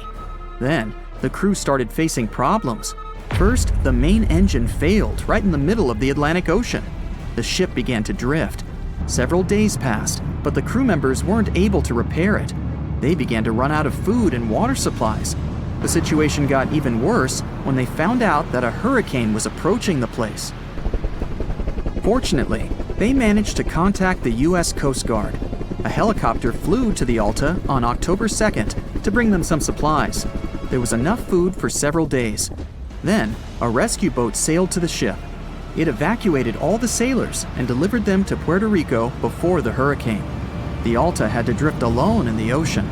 [SPEAKER 1] Then, the crew started facing problems. First, the main engine failed right in the middle of the Atlantic Ocean. The ship began to drift. Several days passed, but the crew members weren't able to repair it. They began to run out of food and water supplies. The situation got even worse when they found out that a hurricane was approaching the place. Fortunately, they managed to contact the U.S. Coast Guard. A helicopter flew to the Alta on October 2nd to bring them some supplies. There was enough food for several days. Then, a rescue boat sailed to the ship. It evacuated all the sailors and delivered them to Puerto Rico before the hurricane. The Alta had to drift alone in the ocean.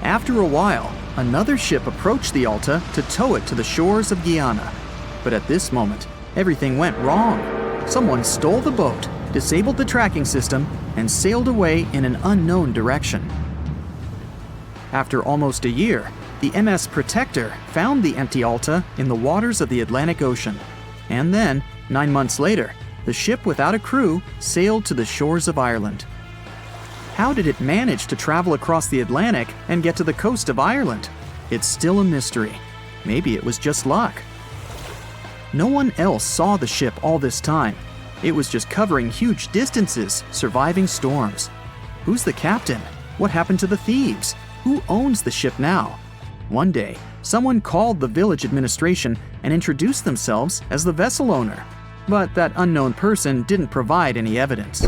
[SPEAKER 1] After a while, another ship approached the Alta to tow it to the shores of Guyana. But at this moment, everything went wrong. Someone stole the boat, disabled the tracking system, and sailed away in an unknown direction. After almost a year, the MS Protector found the empty Alta in the waters of the Atlantic Ocean. And then, 9 months later, the ship without a crew sailed to the shores of Ireland. How did it manage to travel across the Atlantic and get to the coast of Ireland? It's still a mystery. Maybe it was just luck. No one else saw the ship all this time. It was just covering huge distances, surviving storms. Who's the captain? What happened to the thieves? Who owns the ship now? One day, someone called the village administration and introduced themselves as the vessel owner. But that unknown person didn't provide any evidence.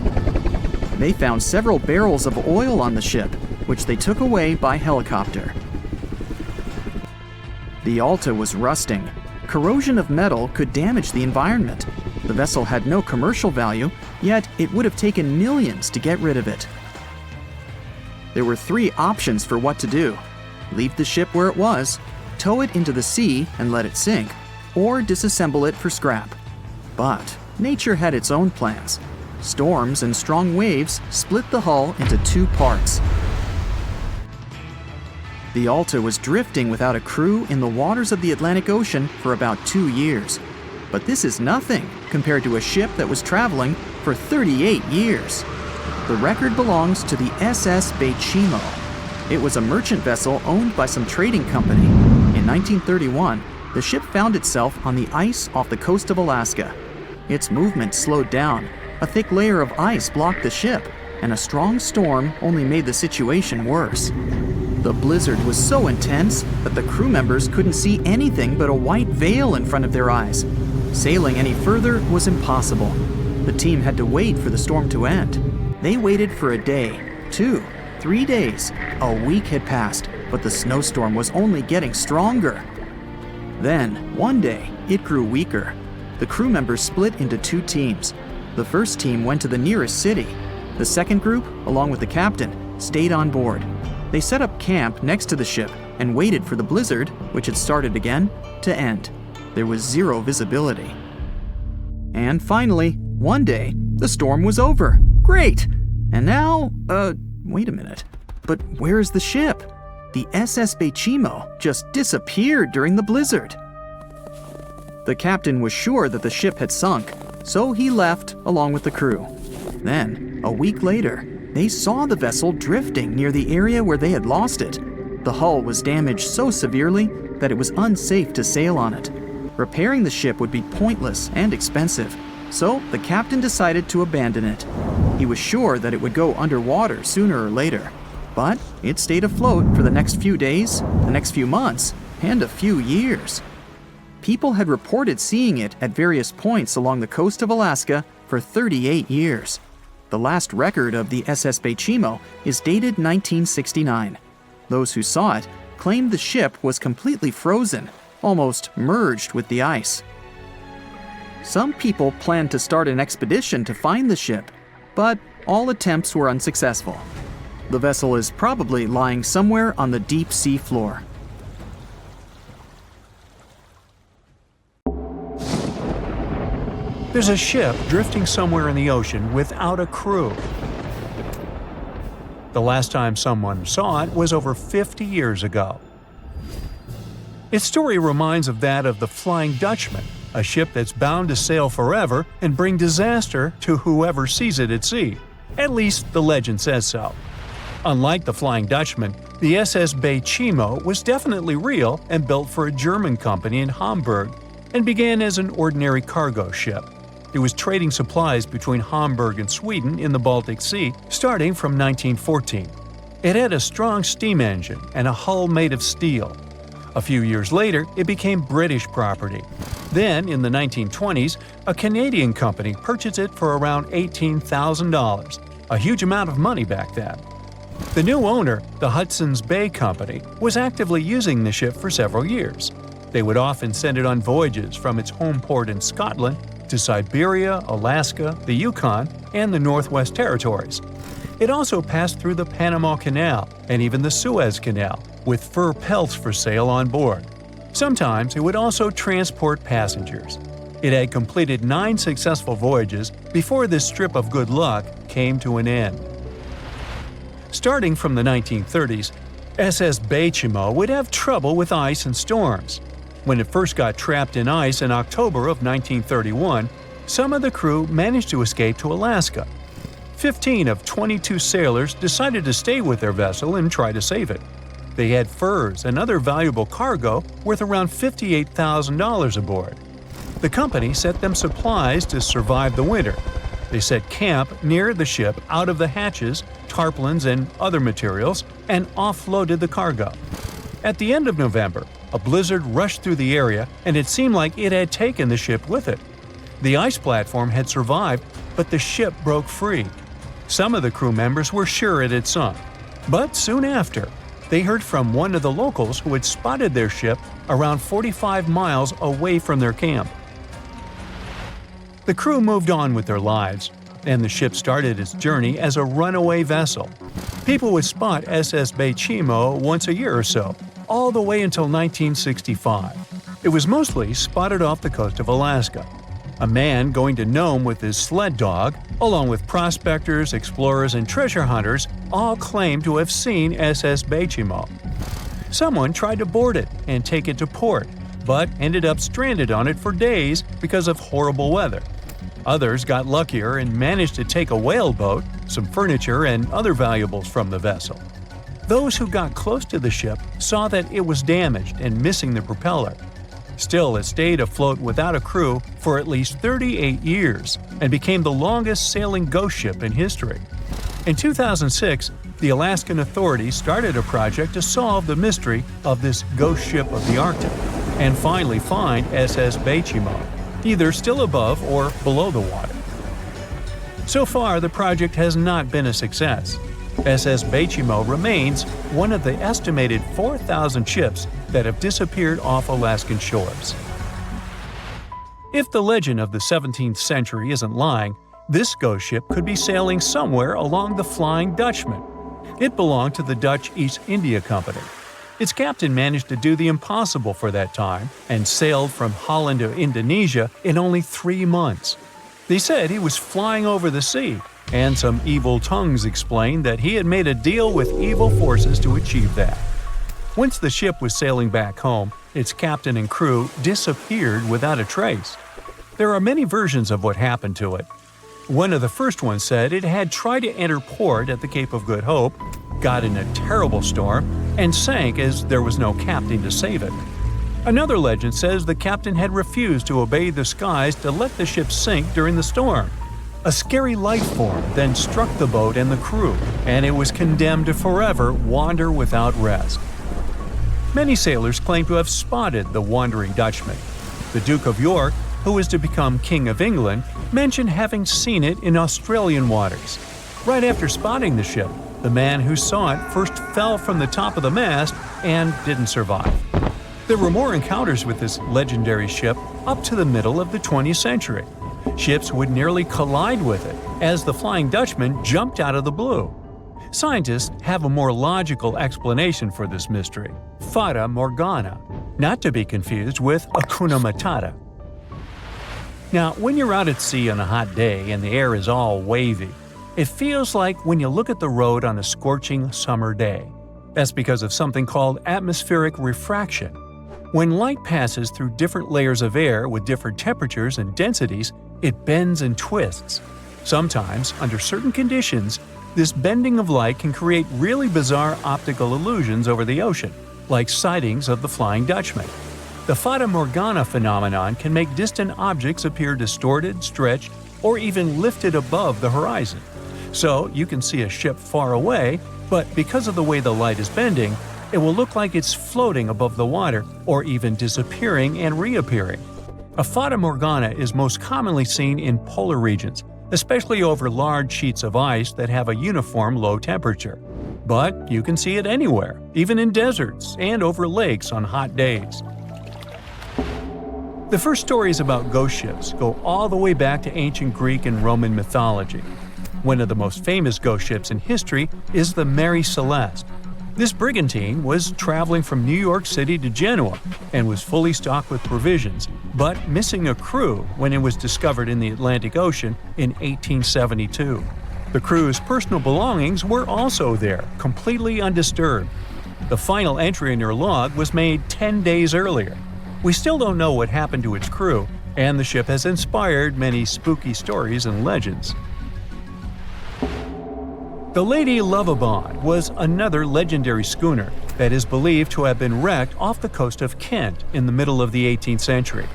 [SPEAKER 1] They found several barrels of oil on the ship, which they took away by helicopter. The Alta was rusting. Corrosion of metal could damage the environment. The vessel had no commercial value, yet it would have taken millions to get rid of it. There were 3 options for what to do: leave the ship where it was, tow it into the sea and let it sink, or disassemble it for scrap. But nature had its own plans. Storms and strong waves split the hull into 2 parts. The Alta was drifting without a crew in the waters of the Atlantic Ocean for about 2 years. But this is nothing compared to a ship that was traveling for 38 years. The record belongs to the SS Baychimo. It was a merchant vessel owned by some trading company. In 1931, the ship found itself on the ice off the coast of Alaska. Its movement slowed down. A thick layer of ice blocked the ship, and a strong storm only made the situation worse. The blizzard was so intense that the crew members couldn't see anything but a white veil in front of their eyes. Sailing any further was impossible. The team had to wait for the storm to end. They waited for a day, 2, 3 days. A week had passed, but the snowstorm was only getting stronger. Then, one day, it grew weaker. The crew members split into 2 teams. The first team went to the nearest city. The second group, along with the captain, stayed on board. They set up camp next to the ship and waited for the blizzard, which had started again, to end. There was 0 visibility. And finally, one day, the storm was over. Great! And now, wait a minute. But where is the ship? The SS Baychimo just disappeared during the blizzard. The captain was sure that the ship had sunk, so he left along with the crew. Then, a week later, they saw the vessel drifting near the area where they had lost it. The hull was damaged so severely that it was unsafe to sail on it. Repairing the ship would be pointless and expensive, so the captain decided to abandon it. He was sure that it would go underwater sooner or later, but it stayed afloat for the next few days, the next few months, and a few years. People had reported seeing it at various points along the coast of Alaska for 38 years. The last record of the SS Baychimo is dated 1969. Those who saw it claimed the ship was completely frozen, almost merged with the ice. Some people planned to start an expedition to find the ship, but all attempts were unsuccessful. The vessel is probably lying somewhere on the deep sea floor.
[SPEAKER 3] There's a ship drifting somewhere in the ocean without a crew. The last time someone saw it was over 50 years ago. Its story reminds of that of the Flying Dutchman, a ship that's bound to sail forever and bring disaster to whoever sees it at sea. At least the legend says so. Unlike the Flying Dutchman, the SS Baychimo was definitely real and built for a German company in Hamburg and began as an ordinary cargo ship. It was trading supplies between Hamburg and Sweden in the Baltic Sea starting from 1914. It had a strong steam engine and a hull made of steel. A few years later, it became British property. Then, in the 1920s, a Canadian company purchased it for around $18,000, a huge amount of money back then. The new owner, the Hudson's Bay Company, was actively using the ship for several years. They would often send it on voyages from its home port in Scotland to Siberia, Alaska, the Yukon, and the Northwest Territories. It also passed through the Panama Canal and even the Suez Canal, with fur pelts for sale on board. Sometimes it would also transport passengers. It had completed 9 successful voyages before this strip of good luck came to an end. Starting from the 1930s, SS Baychimo would have trouble with ice and storms. When it first got trapped in ice in October of 1931, some of the crew managed to escape to Alaska. 15 of 22 sailors decided to stay with their vessel and try to save it. They had furs and other valuable cargo worth around $58,000 aboard. The company sent them supplies to survive the winter. They set camp near the ship out of the hatches, tarpaulins, and other materials, and offloaded the cargo. At the end of November, a blizzard rushed through the area, and it seemed like it had taken the ship with it. The ice platform had survived, but the ship broke free. Some of the crew members were sure it had sunk. But soon after, they heard from one of the locals who had spotted their ship around 45 miles away from their camp. The crew moved on with their lives, and the ship started its journey as a runaway vessel. People would spot SS Baychimo once a year or so, all the way until 1965. It was mostly spotted off the coast of Alaska. A man going to Nome with his sled dog, along with prospectors, explorers, and treasure hunters, all claimed to have seen SS Baychimo. Someone tried to board it and take it to port, but ended up stranded on it for days because of horrible weather. Others got luckier and managed to take a whaleboat, some furniture, and other valuables from the vessel. Those who got close to the ship saw that it was damaged and missing the propeller. Still, it stayed afloat without a crew for at least 38 years and became the longest sailing ghost ship in history. In 2006, the Alaskan authorities started a project to solve the mystery of this ghost ship of the Arctic and finally find SS Baychimo, either still above or below the water. So far, the project has not been a success. SS Baychimo remains one of the estimated 4,000 ships that have disappeared off Alaskan shores. If the legend of the 17th century isn't lying, this ghost ship could be sailing somewhere along the Flying Dutchman. It belonged to the Dutch East India Company. Its captain managed to do the impossible for that time and sailed from Holland to Indonesia in only 3 months. They said he was flying over the sea, and some evil tongues explained that he had made a deal with evil forces to achieve that. Once the ship was sailing back home, its captain and crew disappeared without a trace. There are many versions of what happened to it. One of the first ones said it had tried to enter port at the Cape of Good Hope, got in a terrible storm, and sank as there was no captain to save it. Another legend says the captain had refused to obey the skies to let the ship sink during the storm. A scary life form then struck the boat and the crew, and it was condemned to forever wander without rest. Many sailors claim to have spotted the wandering Dutchman. The Duke of York, who was to become King of England, mentioned having seen it in Australian waters. Right after spotting the ship, the man who saw it first fell from the top of the mast and didn't survive. There were more encounters with this legendary ship up to the middle of the 20th century. Ships would nearly collide with it as the Flying Dutchman jumped out of the blue. Scientists have a more logical explanation for this mystery: Fata Morgana, not to be confused with Hakuna Matata. Now, when you're out at sea on a hot day and the air is all wavy, it feels like when you look at the road on a scorching summer day. That's because of something called atmospheric refraction. When light passes through different layers of air with different temperatures and densities, it bends and twists. Sometimes, under certain conditions, this bending of light can create really bizarre optical illusions over the ocean, like sightings of the Flying Dutchman. The Fata Morgana phenomenon can make distant objects appear distorted, stretched, or even lifted above the horizon. So you can see a ship far away, but because of the way the light is bending, it will look like it's floating above the water or even disappearing and reappearing. A Fata Morgana is most commonly seen in polar regions, especially over large sheets of ice that have a uniform low temperature. But you can see it anywhere, even in deserts and over lakes on hot days. The first stories about ghost ships go all the way back to ancient Greek and Roman mythology. One of the most famous ghost ships in history is the Mary Celeste. This brigantine was traveling from New York City to Genoa and was fully stocked with provisions, but missing a crew when it was discovered in the Atlantic Ocean in 1872. The crew's personal belongings were also there, completely undisturbed. The final entry in their log was made 10 days earlier. We still don't know what happened to its crew, and the ship has inspired many spooky stories and legends. The Lady Lovibond was another legendary schooner that is believed to have been wrecked off the coast of Kent in the middle of the 18th century.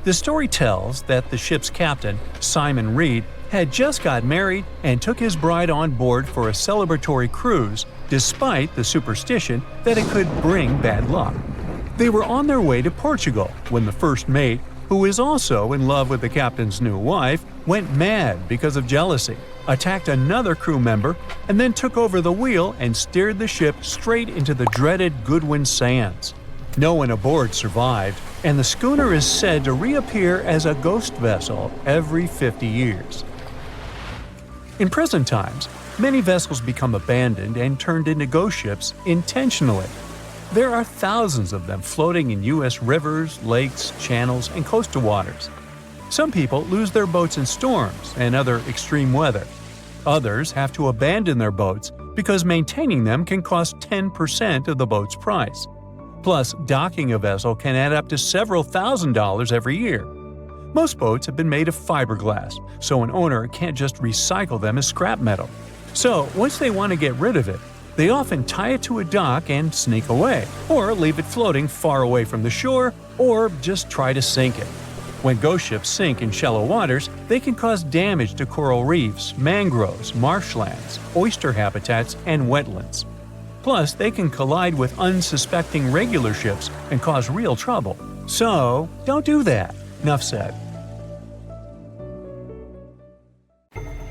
[SPEAKER 3] The story tells that the ship's captain, Simon Reed, had just got married and took his bride on board for a celebratory cruise, despite the superstition that it could bring bad luck. They were on their way to Portugal when the first mate, who is also in love with the captain's new wife, went mad because of jealousy, attacked another crew member, and then took over the wheel and steered the ship straight into the dreaded Goodwin Sands. No one aboard survived, and the schooner is said to reappear as a ghost vessel every 50 years. In present times, many vessels become abandoned and turned into ghost ships intentionally. There are thousands of them floating in U.S. rivers, lakes, channels, and coastal waters. Some people lose their boats in storms and other extreme weather. Others have to abandon their boats because maintaining them can cost 10% of the boat's price. Plus, docking a vessel can add up to several $1,000s every year. Most boats have been made of fiberglass, so an owner can't just recycle them as scrap metal. So, once they want to get rid of it, they often tie it to a dock and sneak away, or leave it floating far away from the shore, or just try to sink it. When ghost ships sink in shallow waters, they can cause damage to coral reefs, mangroves, marshlands, oyster habitats, and wetlands. Plus, they can collide with unsuspecting regular ships and cause real trouble. So, don't do that. Enough said.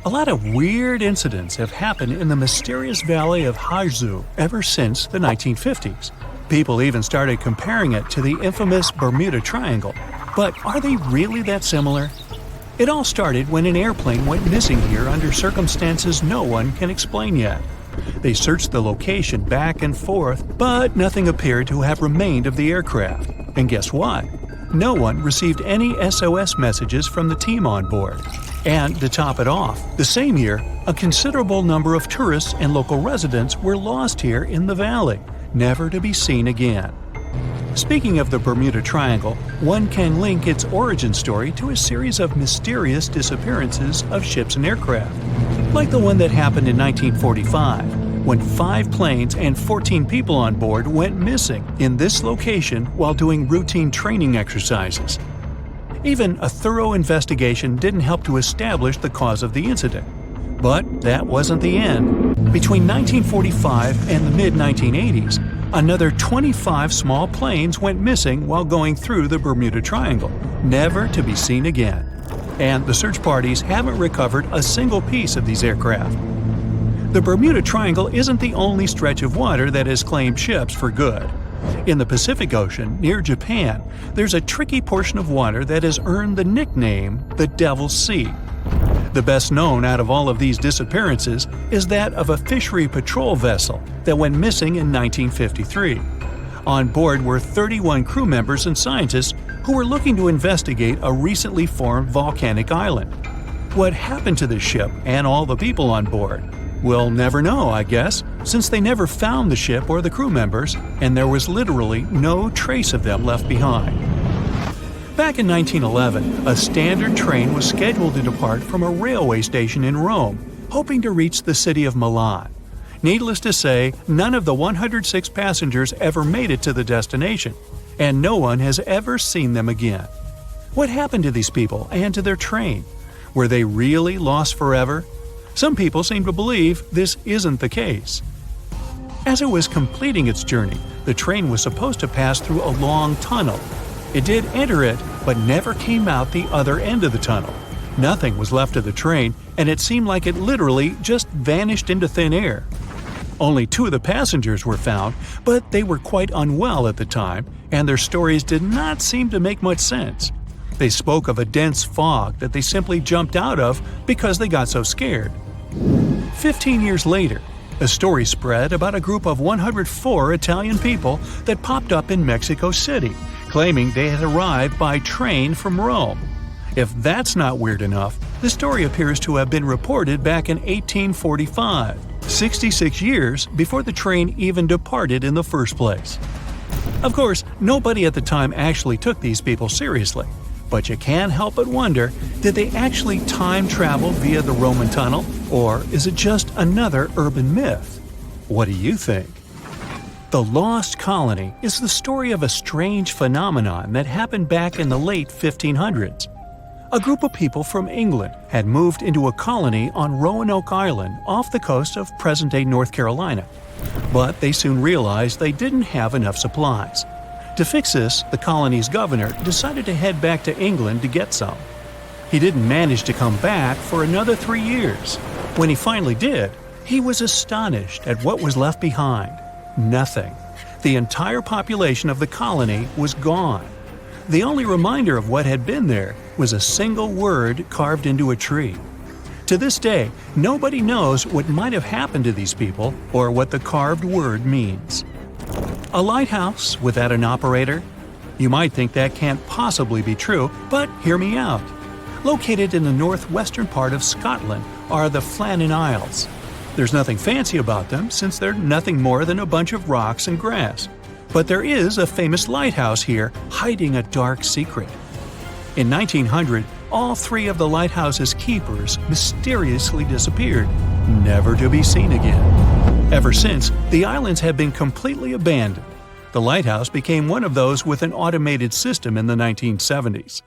[SPEAKER 3] A lot of weird incidents have happened in the mysterious valley of Hajzu ever since the 1950s. People even started comparing it to the infamous Bermuda Triangle. But are they really that similar? It all started when an airplane went missing here under circumstances no one can explain yet. They searched the location back and forth, but nothing appeared to have remained of the aircraft. And guess what? No one received any SOS messages from the team on board. And to top it off, the same year, a considerable number of tourists and local residents were lost here in the valley, never to be seen again. Speaking of the Bermuda Triangle, one can link its origin story to a series of mysterious disappearances of ships and aircraft, like the one that happened in 1945, when 5 planes and 14 people on board went missing in this location while doing routine training exercises. Even a thorough investigation didn't help to establish the cause of the incident. But that wasn't the end. Between 1945 and the mid-1980s, another 25 small planes went missing while going through the Bermuda Triangle, never to be seen again. And the search parties haven't recovered a single piece of these aircraft. The Bermuda Triangle isn't the only stretch of water that has claimed ships for good. In the Pacific Ocean, near Japan, there's a tricky portion of water that has earned the nickname the Devil's Sea. The best known out of all of these disappearances is that of a fishery patrol vessel that went missing in 1953. On board were 31 crew members and scientists who were looking to investigate a recently formed volcanic island. What happened to the ship and all the people on board? We'll never know, I guess, since they never found the ship or the crew members, and there was literally no trace of them left behind. Back in 1911, a standard train was scheduled to depart from a railway station in Rome, hoping to reach the city of Milan. Needless to say, none of the 106 passengers ever made it to the destination. and no one has ever seen them again. What happened to these people and to their train? Were they really lost forever? Some people seem to believe this isn't the case. As it was completing its journey, the train was supposed to pass through a long tunnel. It did enter it, but never came out the other end of the tunnel. Nothing was left of the train, and it seemed like it literally just vanished into thin air. Only 2 of the passengers were found, but they were quite unwell at the time, and their stories did not seem to make much sense. They spoke of a dense fog that they simply jumped out of because they got so scared. 15 years later, a story spread about a group of 104 Italian people that popped up in Mexico City, claiming they had arrived by train from Rome. If that's not weird enough, the story appears to have been reported back in 1845, 66 years before the train even departed in the first place. Of course, nobody at the time actually took these people seriously, but you can't help but wonder, did they actually time travel via the Roman tunnel, or is it just another urban myth? What do you think? The Lost Colony is the story of a strange phenomenon that happened back in the late 1500s. A group of people from England had moved into a colony on Roanoke Island off the coast of present-day North Carolina. But they soon realized they didn't have enough supplies. To fix this, the colony's governor decided to head back to England to get some. He didn't manage to come back for another 3 years. When he finally did, he was astonished at what was left behind. Nothing. The entire population of the colony was gone. The only reminder of what had been there was a single word carved into a tree. To this day, nobody knows what might have happened to these people or what the carved word means. A lighthouse without an operator? You might think that can't possibly be true, but hear me out. Located in the northwestern part of Scotland are the Flannan Isles. There's nothing fancy about them since they're nothing more than a bunch of rocks and grass. But there is a famous lighthouse here hiding a dark secret. In 1900, all 3 of the lighthouse's keepers mysteriously disappeared, never to be seen again. Ever since, the islands have been completely abandoned. The lighthouse became one of those with an automated system in the 1970s.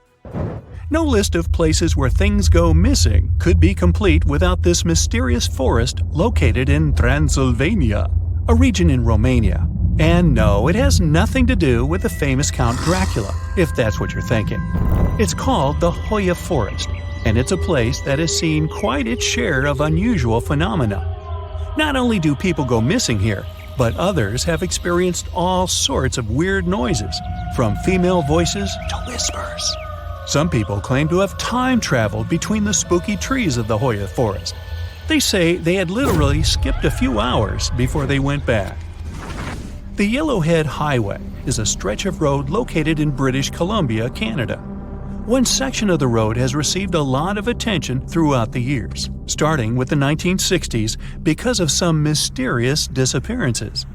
[SPEAKER 3] No list of places where things go missing could be complete without this mysterious forest located in Transylvania, a region in Romania. And no, it has nothing to do with the famous Count Dracula, if that's what you're thinking. It's called the Hoya Forest, and it's a place that has seen quite its share of unusual phenomena. Not only do people go missing here, but others have experienced all sorts of weird noises, from female voices to whispers. Some people claim to have time traveled between the spooky trees of the Hoya Forest. They say they had literally skipped a few hours before they went back. The Yellowhead Highway is a stretch of road located in British Columbia, Canada. One section of the road has received a lot of attention throughout the years, starting with the 1960s because of some mysterious disappearances.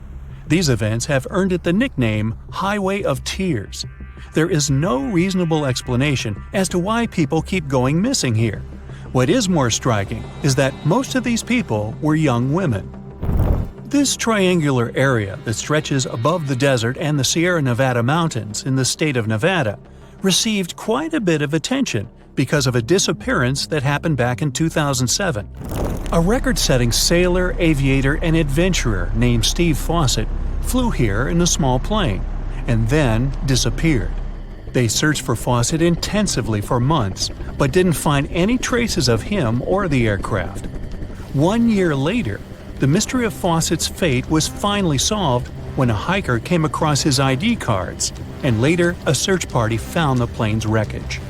[SPEAKER 3] These events have earned it the nickname Highway of Tears. There is no reasonable explanation as to why people keep going missing here. What is more striking is that most of these people were young women. This triangular area that stretches above the desert and the Sierra Nevada mountains in the state of Nevada received quite a bit of attention because of a disappearance that happened back in 2007. A record-setting sailor, aviator, and adventurer named Steve Fawcett flew here in a small plane and then disappeared. They searched for Fawcett intensively for months, but didn't find any traces of him or the aircraft. 1 year later, the mystery of Fawcett's fate was finally solved when a hiker came across his ID cards, and later a search party found the plane's wreckage.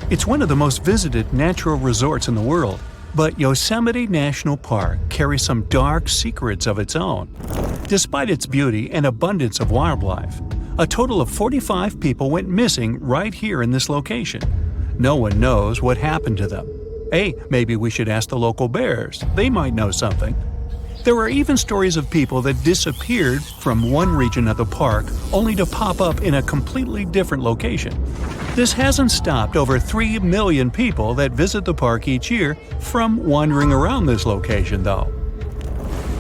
[SPEAKER 3] It's one of the most visited natural resorts in the world, but Yosemite National Park carries some dark secrets of its own. Despite its beauty and abundance of wildlife, a total of 45 people went missing right here in this location. No one knows what happened to them. Hey, maybe we should ask the local bears. They might know something. There are even stories of people that disappeared from one region of the park only to pop up in a completely different location. This hasn't stopped over 3 million people that visit the park each year from wandering around this location, though.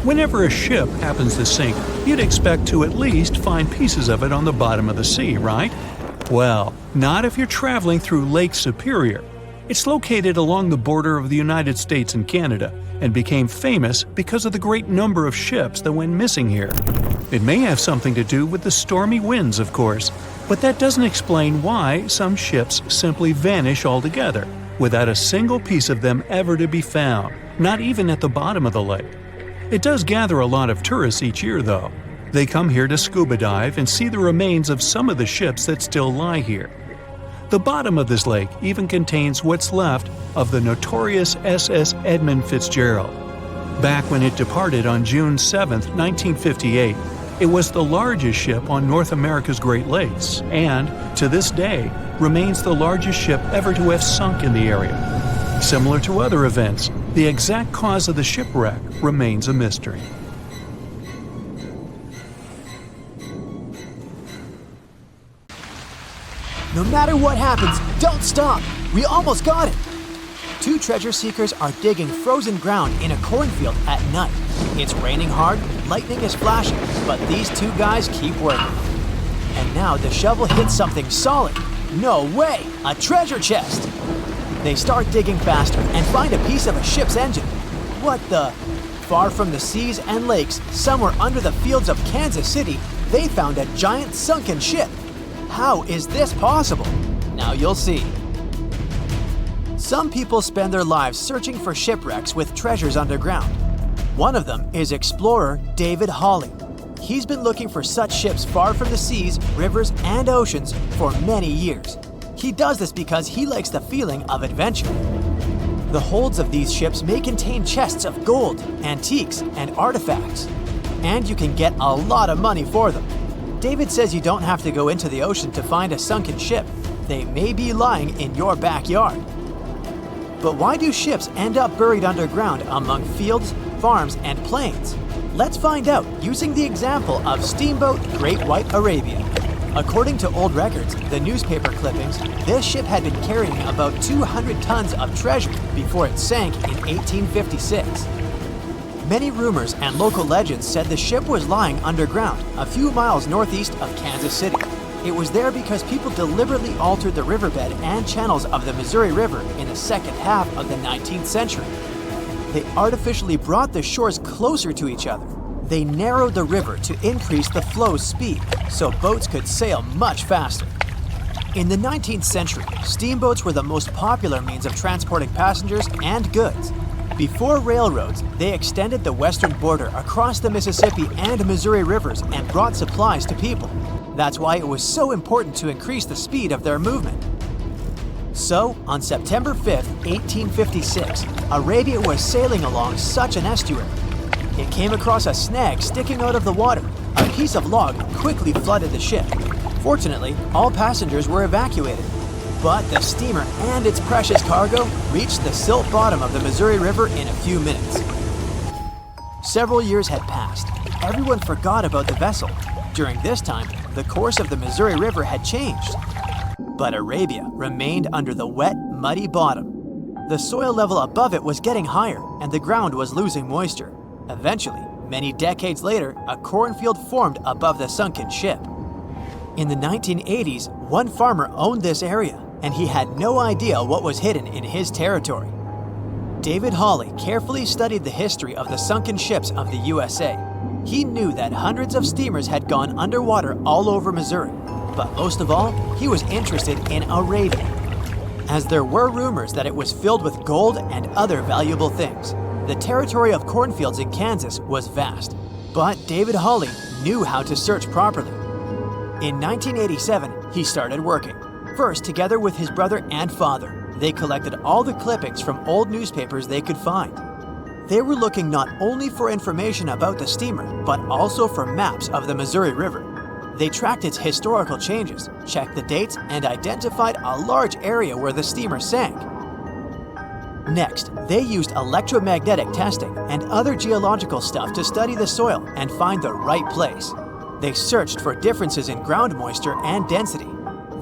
[SPEAKER 3] Whenever a ship happens to sink, you'd expect to at least find pieces of it on the bottom of the sea, right? Well, not if you're traveling through Lake Superior. It's located along the border of the United States and Canada and became famous because of the great number of ships that went missing here. It may have something to do with the stormy winds, of course, but that doesn't explain why some ships simply vanish altogether, without a single piece of them ever to be found, not even at the bottom of the lake. It does gather a lot of tourists each year, though. They come here to scuba dive and see the remains of some of the ships that still lie here. The bottom of this lake even contains what's left of the notorious SS Edmund Fitzgerald. Back when it departed on June 7, 1958, it was the largest ship on North America's Great Lakes and, to this day, remains the largest ship ever to have sunk in the area. Similar to other events, the exact cause of the shipwreck remains a mystery.
[SPEAKER 2] No matter what happens, don't stop! We almost got it! Two treasure seekers are digging frozen ground in a cornfield at night. It's raining hard, lightning is flashing, but these two guys keep working. And now the shovel hits something solid. No way! A treasure chest! They start digging faster and find a piece of a ship's engine. What the? Far from the seas and lakes, somewhere under the fields of Kansas City, they found a giant sunken ship. How is this possible? Now you'll see. Some people spend their lives searching for shipwrecks with treasures underground. One of them is explorer David Hawley. He's been looking for such ships far from the seas, rivers, and oceans for many years. He does this because he likes the feeling of adventure. The holds of these ships may contain chests of gold, antiques, and artifacts. And you can get a lot of money for them. David says you don't have to go into the ocean to find a sunken ship. They may be lying in your backyard. But why do ships end up buried underground among fields, farms, and plains? Let's find out using the example of Steamboat Great White Arabia. According to old records, the newspaper clippings, this ship had been carrying about 200 tons of treasure before it sank in 1856. Many rumors and local legends said the ship was lying underground, a few miles northeast of Kansas City. It was there because people deliberately altered the riverbed and channels of the Missouri River in the second half of the 19th century. They artificially brought the shores closer to each other. They narrowed the river to increase the flow's speed, so boats could sail much faster. In the 19th century, steamboats were the most popular means of transporting passengers and goods. Before railroads, they extended the western border across the Mississippi and Missouri rivers and brought supplies to people. That's why it was so important to increase the speed of their movement. So, on September 5, 1856, Arabia was sailing along such an estuary. It came across a snag sticking out of the water. A piece of log quickly flooded the ship. Fortunately, all passengers were evacuated. But the steamer and its precious cargo reached the silt bottom of the Missouri River in a few minutes. Several years had passed. Everyone forgot about the vessel. During this time, the course of the Missouri River had changed. But Arabia remained under the wet, muddy bottom. The soil level above it was getting higher, and the ground was losing moisture. Eventually, many decades later, a cornfield formed above the sunken ship. In the 1980s, one farmer owned this area, and he had no idea what was hidden in his territory. David Hawley carefully studied the history of the sunken ships of the USA. He knew that hundreds of steamers had gone underwater all over Missouri, but most of all, he was interested in Arabia, as there were rumors that it was filled with gold and other valuable things. The territory of cornfields in Kansas was vast, but David Hawley knew how to search properly. In 1987, he started working. First, together with his brother and father, they collected all the clippings from old newspapers they could find. They were looking not only for information about the steamer, but also for maps of the Missouri River. They tracked its historical changes, checked the dates, and identified a large area where the steamer sank. Next, they used electromagnetic testing and other geological stuff to study the soil and find the right place. They searched for differences in ground moisture and density.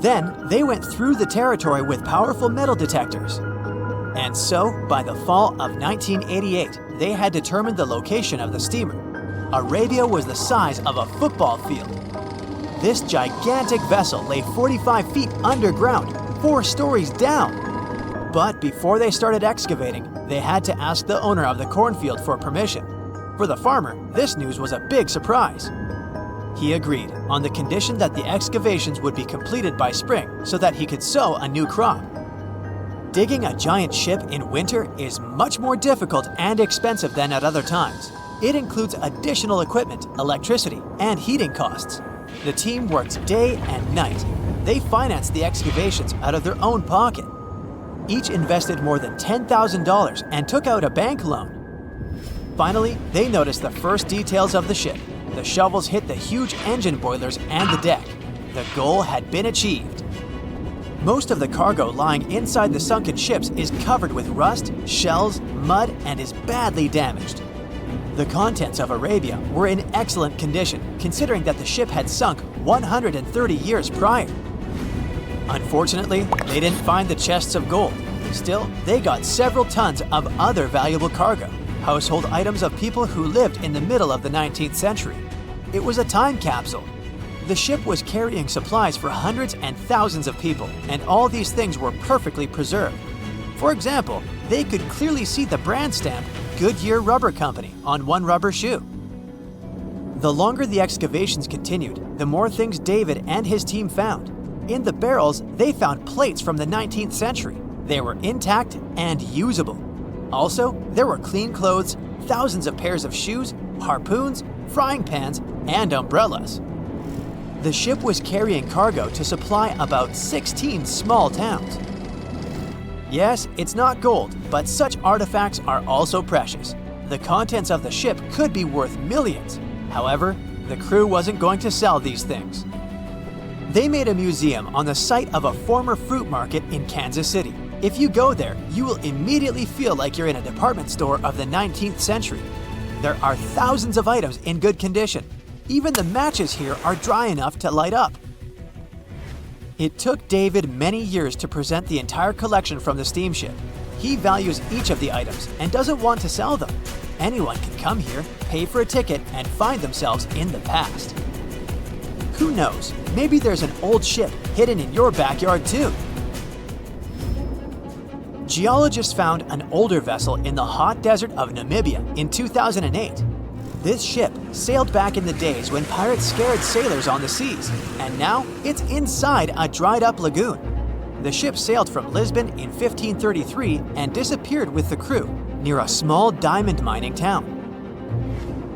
[SPEAKER 2] Then, they went through the territory with powerful metal detectors. And so, by the fall of 1988, they had determined the location of the steamer. Arabia was the size of a football field. This gigantic vessel lay 45 feet underground, 4 stories down. But before they started excavating, they had to ask the owner of the cornfield for permission. For the farmer, this news was a big surprise. He agreed on the condition that the excavations would be completed by spring so that he could sow a new crop. Digging a giant ship in winter is much more difficult and expensive than at other times. It includes additional equipment, electricity, and heating costs. The team worked day and night. They financed the excavations out of their own pocket. Each invested more than $10,000 and took out a bank loan. Finally, they noticed the first details of the ship. The shovels hit the huge engine boilers and the deck. The goal had been achieved. Most of the cargo lying inside the sunken ships is covered with rust, shells, mud, and is badly damaged. The contents of Arabia were in excellent condition, considering that the ship had sunk 130 years prior. Unfortunately, they didn't find the chests of gold. Still, they got several tons of other valuable cargo, household items of people who lived in the middle of the 19th century. It was a time capsule. The ship was carrying supplies for hundreds and thousands of people, and all these things were perfectly preserved. For example, they could clearly see the brand stamp Goodyear Rubber Company on one rubber shoe. The longer the excavations continued, the more things David and his team found. In the barrels, they found plates from the 19th century. They were intact and usable. Also, there were clean clothes, thousands of pairs of shoes, harpoons, frying pans, and umbrellas. The ship was carrying cargo to supply about 16 small towns. Yes, it's not gold, but such artifacts are also precious. The contents of the ship could be worth millions. However, the crew wasn't going to sell these things. They made a museum on the site of a former fruit market in Kansas City. If you go there, you will immediately feel like you're in a department store of the 19th century. There are thousands of items in good condition. Even the matches here are dry enough to light up. It took David many years to present the entire collection from the steamship. He values each of the items and doesn't want to sell them. Anyone can come here, pay for a ticket, and find themselves in the past. Who knows, maybe there's an old ship hidden in your backyard too. Geologists found an older vessel in the hot desert of Namibia in 2008. This ship sailed back in the days when pirates scared sailors on the seas, and now it's inside a dried-up lagoon. The ship sailed from Lisbon in 1533 and disappeared with the crew near a small diamond mining town.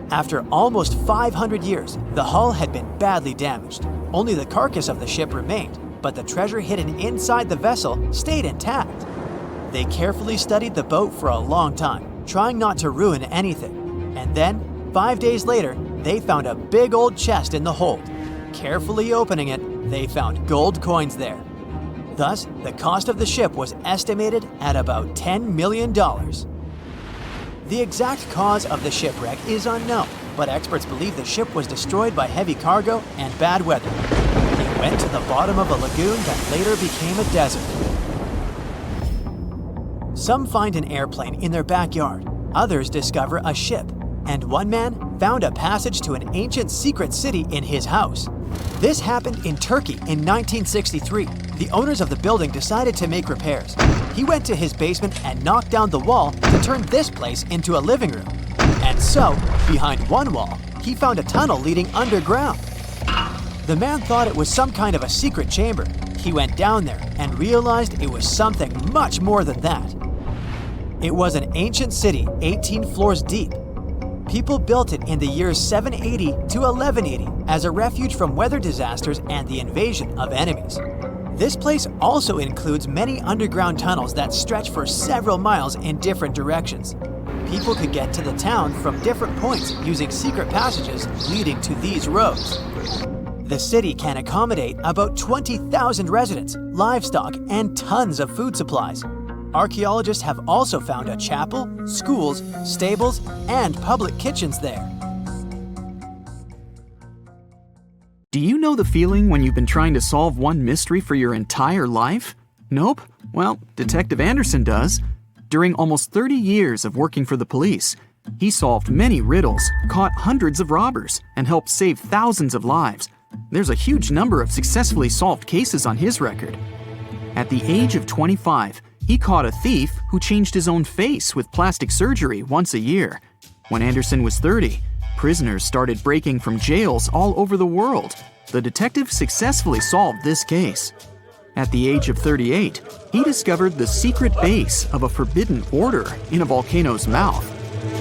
[SPEAKER 2] After almost 500 years, the hull had been badly damaged. Only the carcass of the ship remained, but the treasure hidden inside the vessel stayed intact. They carefully studied the boat for a long time, trying not to ruin anything. And then, 5 days later, they found a big old chest in the hold. Carefully opening it, they found gold coins there. Thus, the cost of the ship was estimated at about $10 million. The exact cause of the shipwreck is unknown, but experts believe the ship was destroyed by heavy cargo and bad weather. It went to the bottom of a lagoon that later became a desert. Some find an airplane in their backyard, others discover a ship, and one man found a passage to an ancient secret city in his house. This happened in Turkey in 1963. The owners of the building decided to make repairs. He went to his basement and knocked down the wall to turn this place into a living room. And so, behind one wall, he found a tunnel leading underground. The man thought it was some kind of a secret chamber. He went down there and realized it was something much more than that. It was an ancient city 18 floors deep. People built it in the years 780 to 1180 as a refuge from weather disasters and the invasion of enemies. This place also includes many underground tunnels that stretch for several miles in different directions. People could get to the town from different points using secret passages leading to these roads. The city can accommodate about 20,000 residents, livestock, and tons of food supplies. Archaeologists have also found a chapel, schools, stables, and public kitchens there.
[SPEAKER 1] Do you know the feeling when you've been trying to solve one mystery for your entire life? Nope? Well, Detective Anderson does. During almost 30 years of working for the police, he solved many riddles, caught hundreds of robbers, and helped save thousands of lives. there's a huge number of successfully solved cases on his record. At the age of 25, he caught a thief who changed his own face with plastic surgery once a year. When Anderson was 30, prisoners started breaking from jails all over the world. The detective successfully solved this case. At the age of 38, he discovered the secret base of a forbidden order in a volcano's mouth.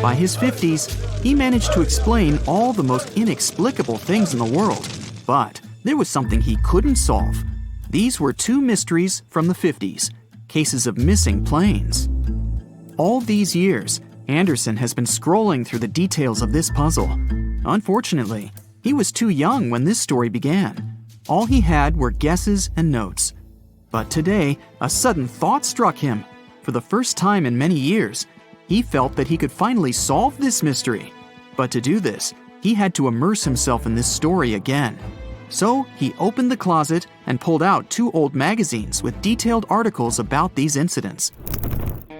[SPEAKER 1] By his 50s, he managed to explain all the most inexplicable things in the world. But there was something he couldn't solve. These were two mysteries from the 50s, cases of missing planes. All these years, Anderson has been scrolling through the details of this puzzle. Unfortunately, he was too young when this story began. All he had were guesses and notes. But today, a sudden thought struck him. For the first time in many years, he felt that he could finally solve this mystery. But to do this, he had to immerse himself in this story again. So he opened the closet and pulled out 2 old magazines with detailed articles about these incidents.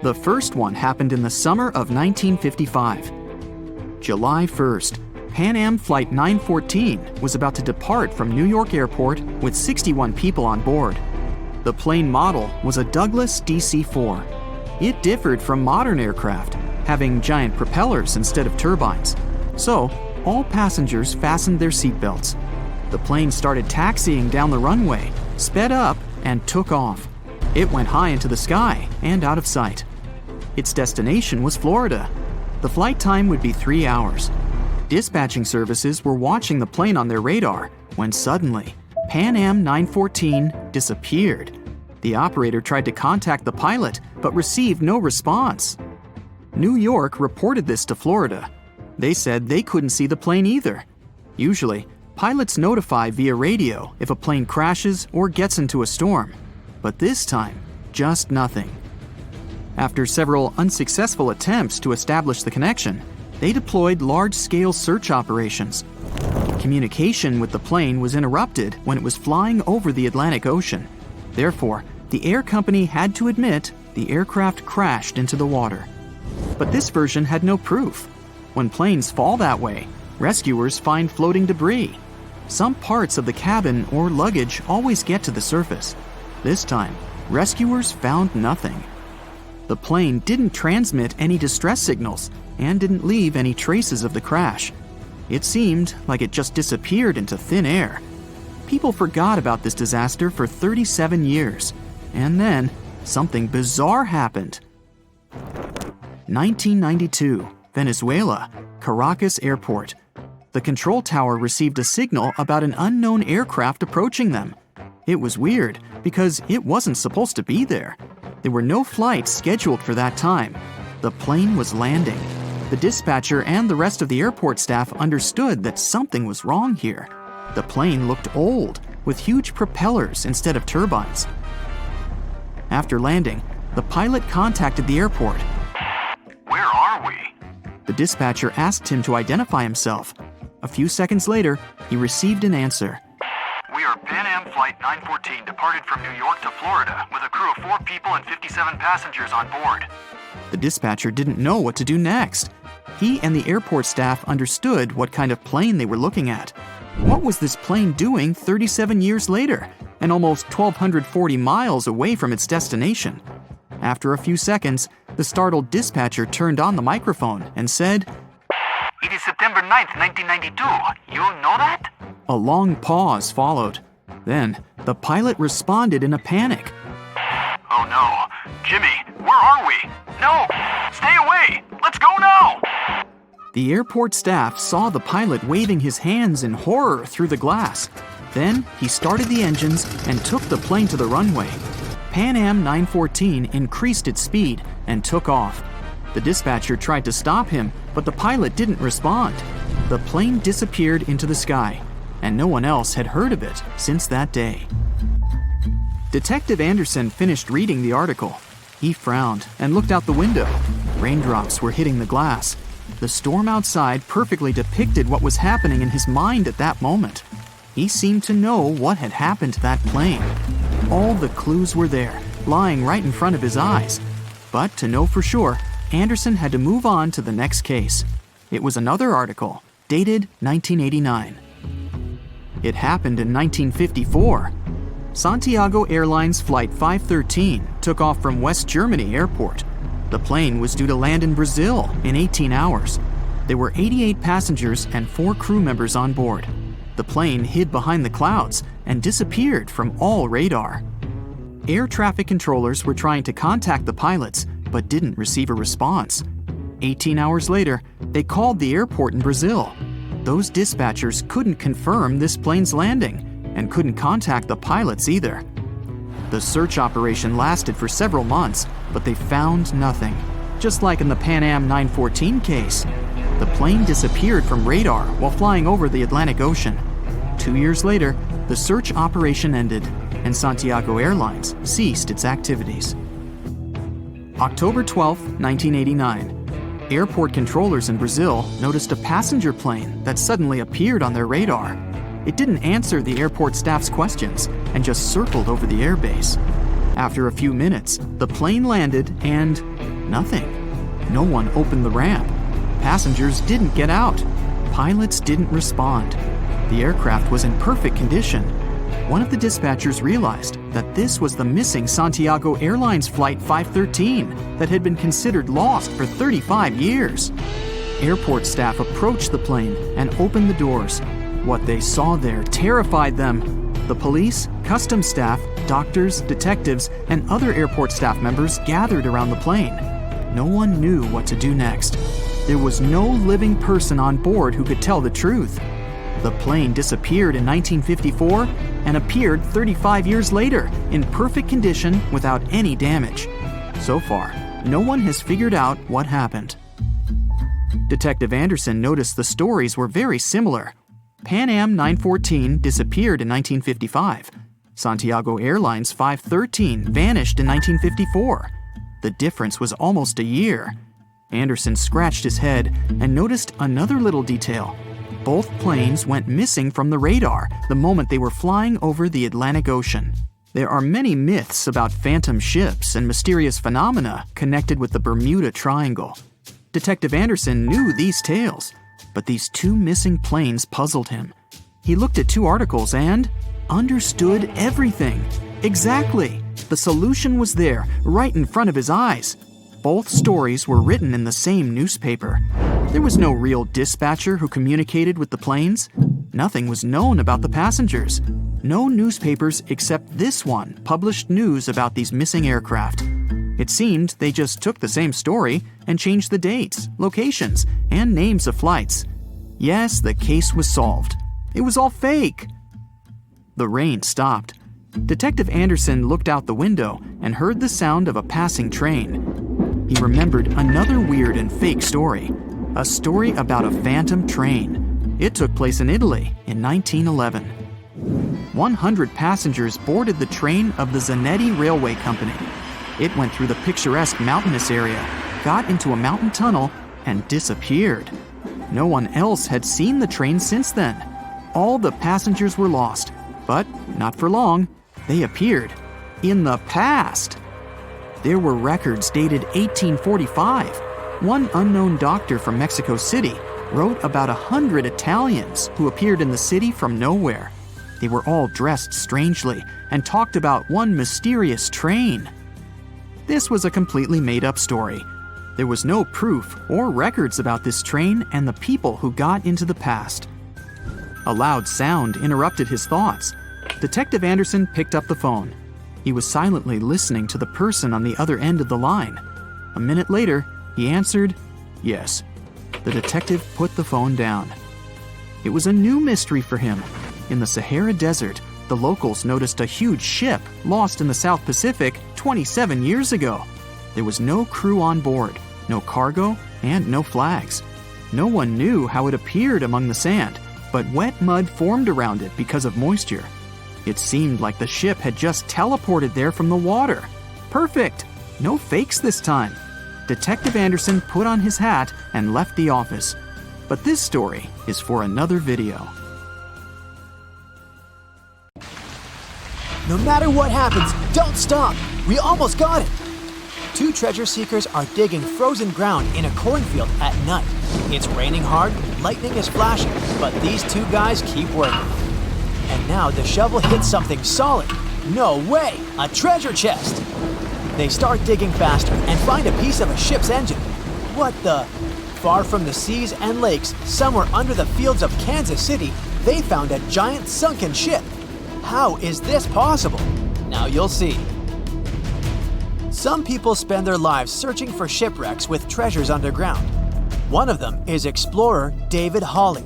[SPEAKER 1] The first one happened in the summer of 1955. July 1st, PanAm Flight 914 was about to depart from New York Airport with 61 people on board. The plane model was a Douglas DC-4. It differed from modern aircraft, having giant propellers instead of turbines. So, all passengers fastened their seatbelts. The plane started taxiing down the runway, sped up, and took off. It went high into the sky and out of sight. Its destination was Florida. The flight time would be 3 hours. Dispatching services were watching the plane on their radar when suddenly, PanAm 914 disappeared. The operator tried to contact the pilot, but received no response. New York reported this to Florida. They said they couldn't see the plane either. Usually, pilots notify via radio if a plane crashes or gets into a storm. But this time, just nothing. After several unsuccessful attempts to establish the connection, they deployed large-scale search operations. Communication with the plane was interrupted when it was flying over the Atlantic Ocean. Therefore, the air company had to admit the aircraft crashed into the water. But this version had no proof. When planes fall that way, rescuers find floating debris. Some parts of the cabin or luggage always get to the surface. This time, rescuers found nothing. The plane didn't transmit any distress signals and didn't leave any traces of the crash. It seemed like it just disappeared into thin air. People forgot about this disaster for 37 years. And then, something bizarre happened. 1992, Venezuela, Caracas Airport. The control tower received a signal about an unknown aircraft approaching them. It was weird because it wasn't supposed to be there. There were no flights scheduled for that time. The plane was landing. The dispatcher and the rest of the airport staff understood that something was wrong here. The plane looked old, with huge propellers instead of turbines. After landing, the pilot contacted the airport.
[SPEAKER 4] Where are we?
[SPEAKER 1] The dispatcher asked him to identify himself. A few seconds later, he received an answer.
[SPEAKER 4] We are PanAm Flight 914 departed from New York to Florida with a crew of 4 people and 57 passengers on board.
[SPEAKER 1] The dispatcher didn't know what to do next. He and the airport staff understood what kind of plane they were looking at. What was this plane doing 37 years later and almost 1,240 miles away from its destination? After a few seconds, the startled dispatcher turned on the microphone and said,
[SPEAKER 4] It is September 9th, 1992. You know that?
[SPEAKER 1] A long pause followed. Then, the pilot responded in a panic.
[SPEAKER 4] Oh no. Jimmy, where are we? No! Stay away! Let's go now!
[SPEAKER 1] The airport staff saw the pilot waving his hands in horror through the glass. Then, he started the engines and took the plane to the runway. PanAm 914 increased its speed and took off. The dispatcher tried to stop him, but the pilot didn't respond. The plane disappeared into the sky, and no one else had heard of it since that day. Detective Anderson finished reading the article. He frowned and looked out the window. Raindrops were hitting the glass. The storm outside perfectly depicted what was happening in his mind at that moment. He seemed to know what had happened to that plane. All the clues were there, lying right in front of his eyes. But to know for sure, Anderson had to move on to the next case. It was another article, dated 1989. It happened in 1954. Santiago Airlines Flight 513 took off from West Germany Airport. The plane was due to land in Brazil in 18 hours. There were 88 passengers and 4 crew members on board. The plane hid behind the clouds and disappeared from all radar. Air traffic controllers were trying to contact the pilots, but didn't receive a response. 18 hours later, they called the airport in Brazil. Those dispatchers couldn't confirm this plane's landing and couldn't contact the pilots either. The search operation lasted for several months, but they found nothing. Just like in the PanAm 914 case, the plane disappeared from radar while flying over the Atlantic Ocean. 2 years later, the search operation ended, and Santiago Airlines ceased its activities. October 12, 1989. Airport controllers in Brazil noticed a passenger plane that suddenly appeared on their radar. It didn't answer the airport staff's questions and just circled over the airbase. After a few minutes, the plane landed and nothing. No one opened the ramp. Passengers didn't get out. Pilots didn't respond. The aircraft was in perfect condition. One of the dispatchers realized that this was the missing Santiago Airlines Flight 513 that had been considered lost for 35 years. Airport staff approached the plane and opened the doors. What they saw there terrified them. The police, customs staff, doctors, detectives, and other airport staff members gathered around the plane. No one knew what to do next. There was no living person on board who could tell the truth. The plane disappeared in 1954 and appeared 35 years later in perfect condition without any damage. So far, no one has figured out what happened. Detective Anderson noticed the stories were very similar. PanAm 914 disappeared in 1955. Santiago Airlines 513 vanished in 1954. The difference was almost a year. Anderson scratched his head and noticed another little detail. Both planes went missing from the radar the moment they were flying over the Atlantic Ocean. There are many myths about phantom ships and mysterious phenomena connected with the Bermuda Triangle. Detective Anderson knew these tales, but these 2 missing planes puzzled him. He looked at 2 articles and understood everything. Exactly. The solution was there, right in front of his eyes. Both stories were written in the same newspaper. There was no real dispatcher who communicated with the planes. Nothing was known about the passengers. No newspapers except this one published news about these missing aircraft. It seemed they just took the same story and changed the dates, locations, and names of flights. Yes, the case was solved. It was all fake. The rain stopped. Detective Anderson looked out the window and heard the sound of a passing train. He remembered another weird and fake story. A story about a phantom train. It took place in Italy in 1911. 100 passengers boarded the train of the Zanetti Railway Company. It went through the picturesque mountainous area, got into a mountain tunnel, and disappeared. No one else had seen the train since then. All the passengers were lost, but not for long. They appeared in the past. There were records dated 1845. One unknown doctor from Mexico City wrote about 100 Italians who appeared in the city from nowhere. They were all dressed strangely and talked about one mysterious train. This was a completely made-up story. There was no proof or records about this train and the people who got into the past. A loud sound interrupted his thoughts. Detective Anderson picked up the phone. He was silently listening to the person on the other end of the line. A minute later, he answered, "Yes." The detective put the phone down. It was a new mystery for him. In the Sahara Desert, the locals noticed a huge ship lost in the South Pacific 27 years ago. There was no crew on board, no cargo, and no flags. No one knew how it appeared among the sand, but wet mud formed around it because of moisture. It seemed like the ship had just teleported there from the water. Perfect! No fakes this time. Detective Anderson put on his hat and left the office. But this story is for another video.
[SPEAKER 2] No matter what happens, don't stop! We almost got it! 2 treasure seekers are digging frozen ground in a cornfield at night. It's raining hard, lightning is flashing, but these 2 guys keep working. And now the shovel hits something solid. No way! A treasure chest! They start digging faster and find a piece of a ship's engine. What the? Far from the seas and lakes, somewhere under the fields of Kansas City, they found a giant sunken ship. How is this possible? Now you'll see. Some people spend their lives searching for shipwrecks with treasures underground. One of them is explorer David Hawley.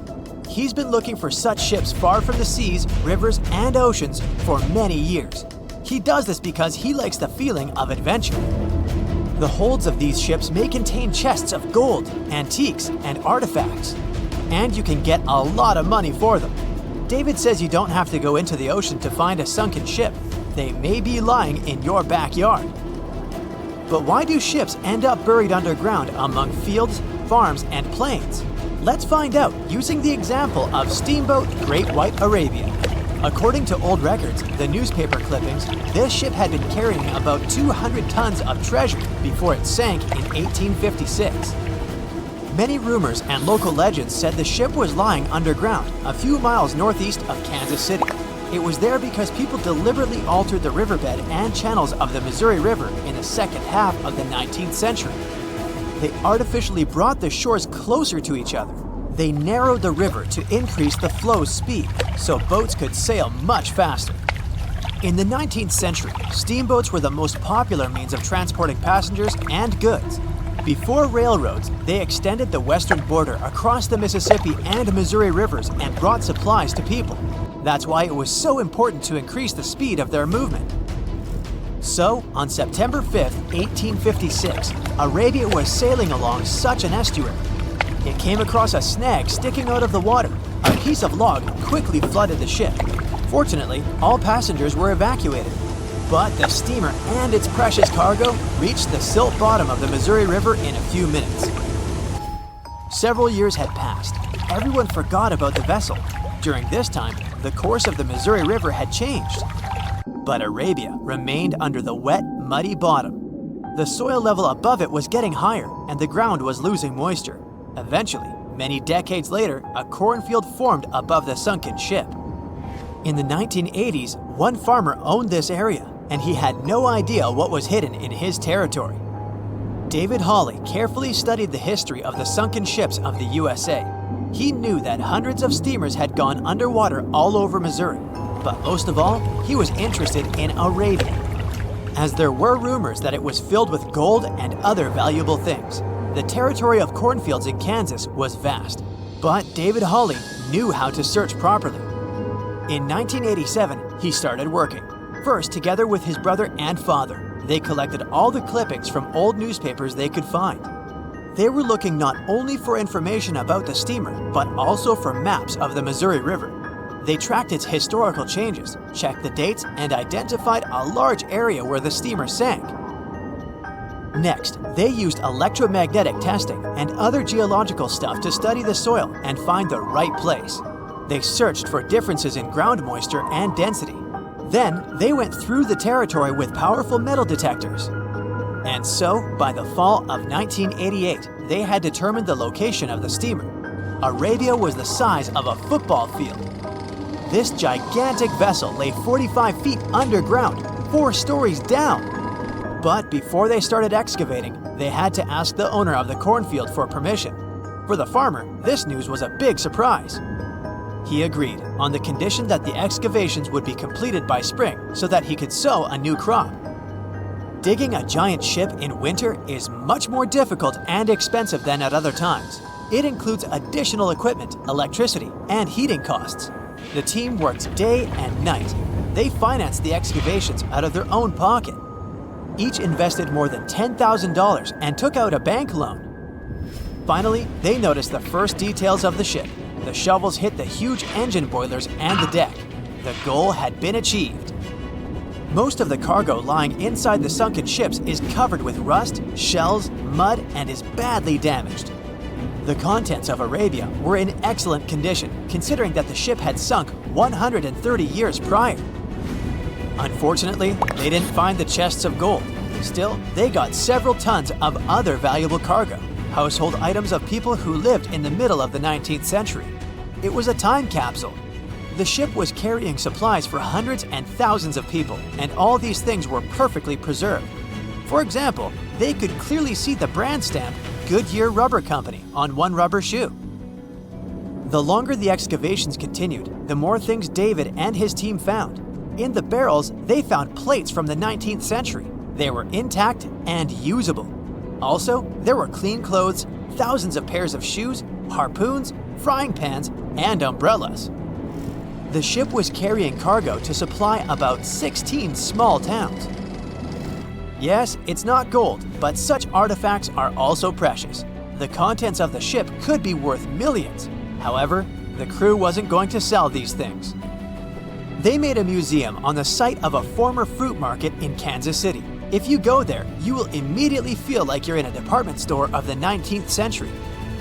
[SPEAKER 2] He's been looking for such ships far from the seas, rivers, and oceans for many years. He does this because he likes the feeling of adventure. The holds of these ships may contain chests of gold, antiques, and artifacts. And you can get a lot of money for them. David says you don't have to go into the ocean to find a sunken ship. They may be lying in your backyard. But why do ships end up buried underground among fields, farms, and plains? Let's find out using the example of Steamboat Great White Arabia. According to old records, the newspaper clippings, this ship had been carrying about 200 tons of treasure before it sank in 1856. Many rumors and local legends said the ship was lying underground, a few miles northeast of Kansas City. It was there because people deliberately altered the riverbed and channels of the Missouri River in the second half of the 19th century. They artificially brought the shores closer to each other. They narrowed the river to increase the flow's speed, so boats could sail much faster. In the 19th century, steamboats were the most popular means of transporting passengers and goods. Before railroads, they extended the western border across the Mississippi and Missouri rivers and brought supplies to people. That's why it was so important to increase the speed of their movement. So, on September 5, 1856, Arabia was sailing along such an estuary. It came across a snag sticking out of the water. A piece of log quickly flooded the ship. Fortunately, all passengers were evacuated. But the steamer and its precious cargo reached the silt bottom of the Missouri River in a few minutes. Several years had passed. Everyone forgot about the vessel. During this time, the course of the Missouri River had changed. But Arabia remained under the wet, muddy bottom. The soil level above it was getting higher, and the ground was losing moisture. Eventually, many decades later, a cornfield formed above the sunken ship. In the 1980s, one farmer owned this area, and he had no idea what was hidden in his territory. David Hawley carefully studied the history of the sunken ships of the USA. He knew that hundreds of steamers had gone underwater all over Missouri, but most of all, he was interested in Arabia, as there were rumors that it was filled with gold and other valuable things. The territory of cornfields in Kansas was vast, but David Hawley knew how to search properly. In 1987, he started working. First, together with his brother and father, they collected all the clippings from old newspapers they could find. They were looking not only for information about the steamer, but also for maps of the Missouri River. They tracked its historical changes, checked the dates, and identified a large area where the steamer sank. Next, they used electromagnetic testing and other geological stuff to study the soil and find the right place. They searched for differences in ground moisture and density. Then, they went through the territory with powerful metal detectors. And so, by the fall of 1988, they had determined the location of the steamer. Arabia was the size of a football field. This gigantic vessel lay 45 feet underground, 4 stories down. But before they started excavating, they had to ask the owner of the cornfield for permission. For the farmer, this news was a big surprise. He agreed, on the condition that the excavations would be completed by spring so that he could sow a new crop. Digging a giant ship in winter is much more difficult and expensive than at other times. It includes additional equipment, electricity, and heating costs. The team worked day and night. They financed the excavations out of their own pocket. Each invested more than $10,000 and took out a bank loan. Finally, they noticed the first details of the ship. The shovels hit the huge engine boilers and the deck. The goal had been achieved. Most of the cargo lying inside the sunken ships is covered with rust, shells, mud, and is badly damaged. The contents of Arabia were in excellent condition, considering that the ship had sunk 130 years prior. Unfortunately, they didn't find the chests of gold. Still, they got several tons of other valuable cargo, household items of people who lived in the middle of the 19th century. It was a time capsule. The ship was carrying supplies for hundreds and thousands of people, and all these things were perfectly preserved. For example, they could clearly see the brand stamp Goodyear Rubber Company on one rubber shoe. The longer the excavations continued, the more things David and his team found. In the barrels, they found plates from the 19th century. They were intact and usable. Also, there were clean clothes, thousands of pairs of shoes, harpoons, frying pans, and umbrellas. The ship was carrying cargo to supply about 16 small towns. Yes, it's not gold, but such artifacts are also precious. The contents of the ship could be worth millions. However, the crew wasn't going to sell these things. They made a museum on the site of a former fruit market in Kansas City. If you go there, you will immediately feel like you're in a department store of the 19th century.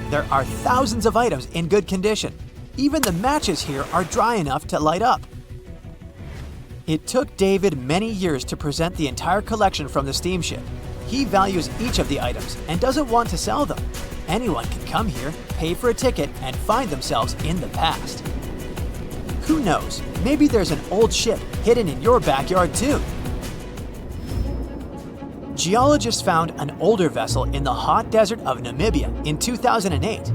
[SPEAKER 2] There are thousands of items in good condition. Even the matches here are dry enough to light up. It took David many years to present the entire collection from the steamship. He values each of the items and doesn't want to sell them. Anyone can come here, pay for a ticket, and find themselves in the past. Who knows, maybe there's an old ship hidden in your backyard too. Geologists found an older vessel in the hot desert of Namibia in 2008.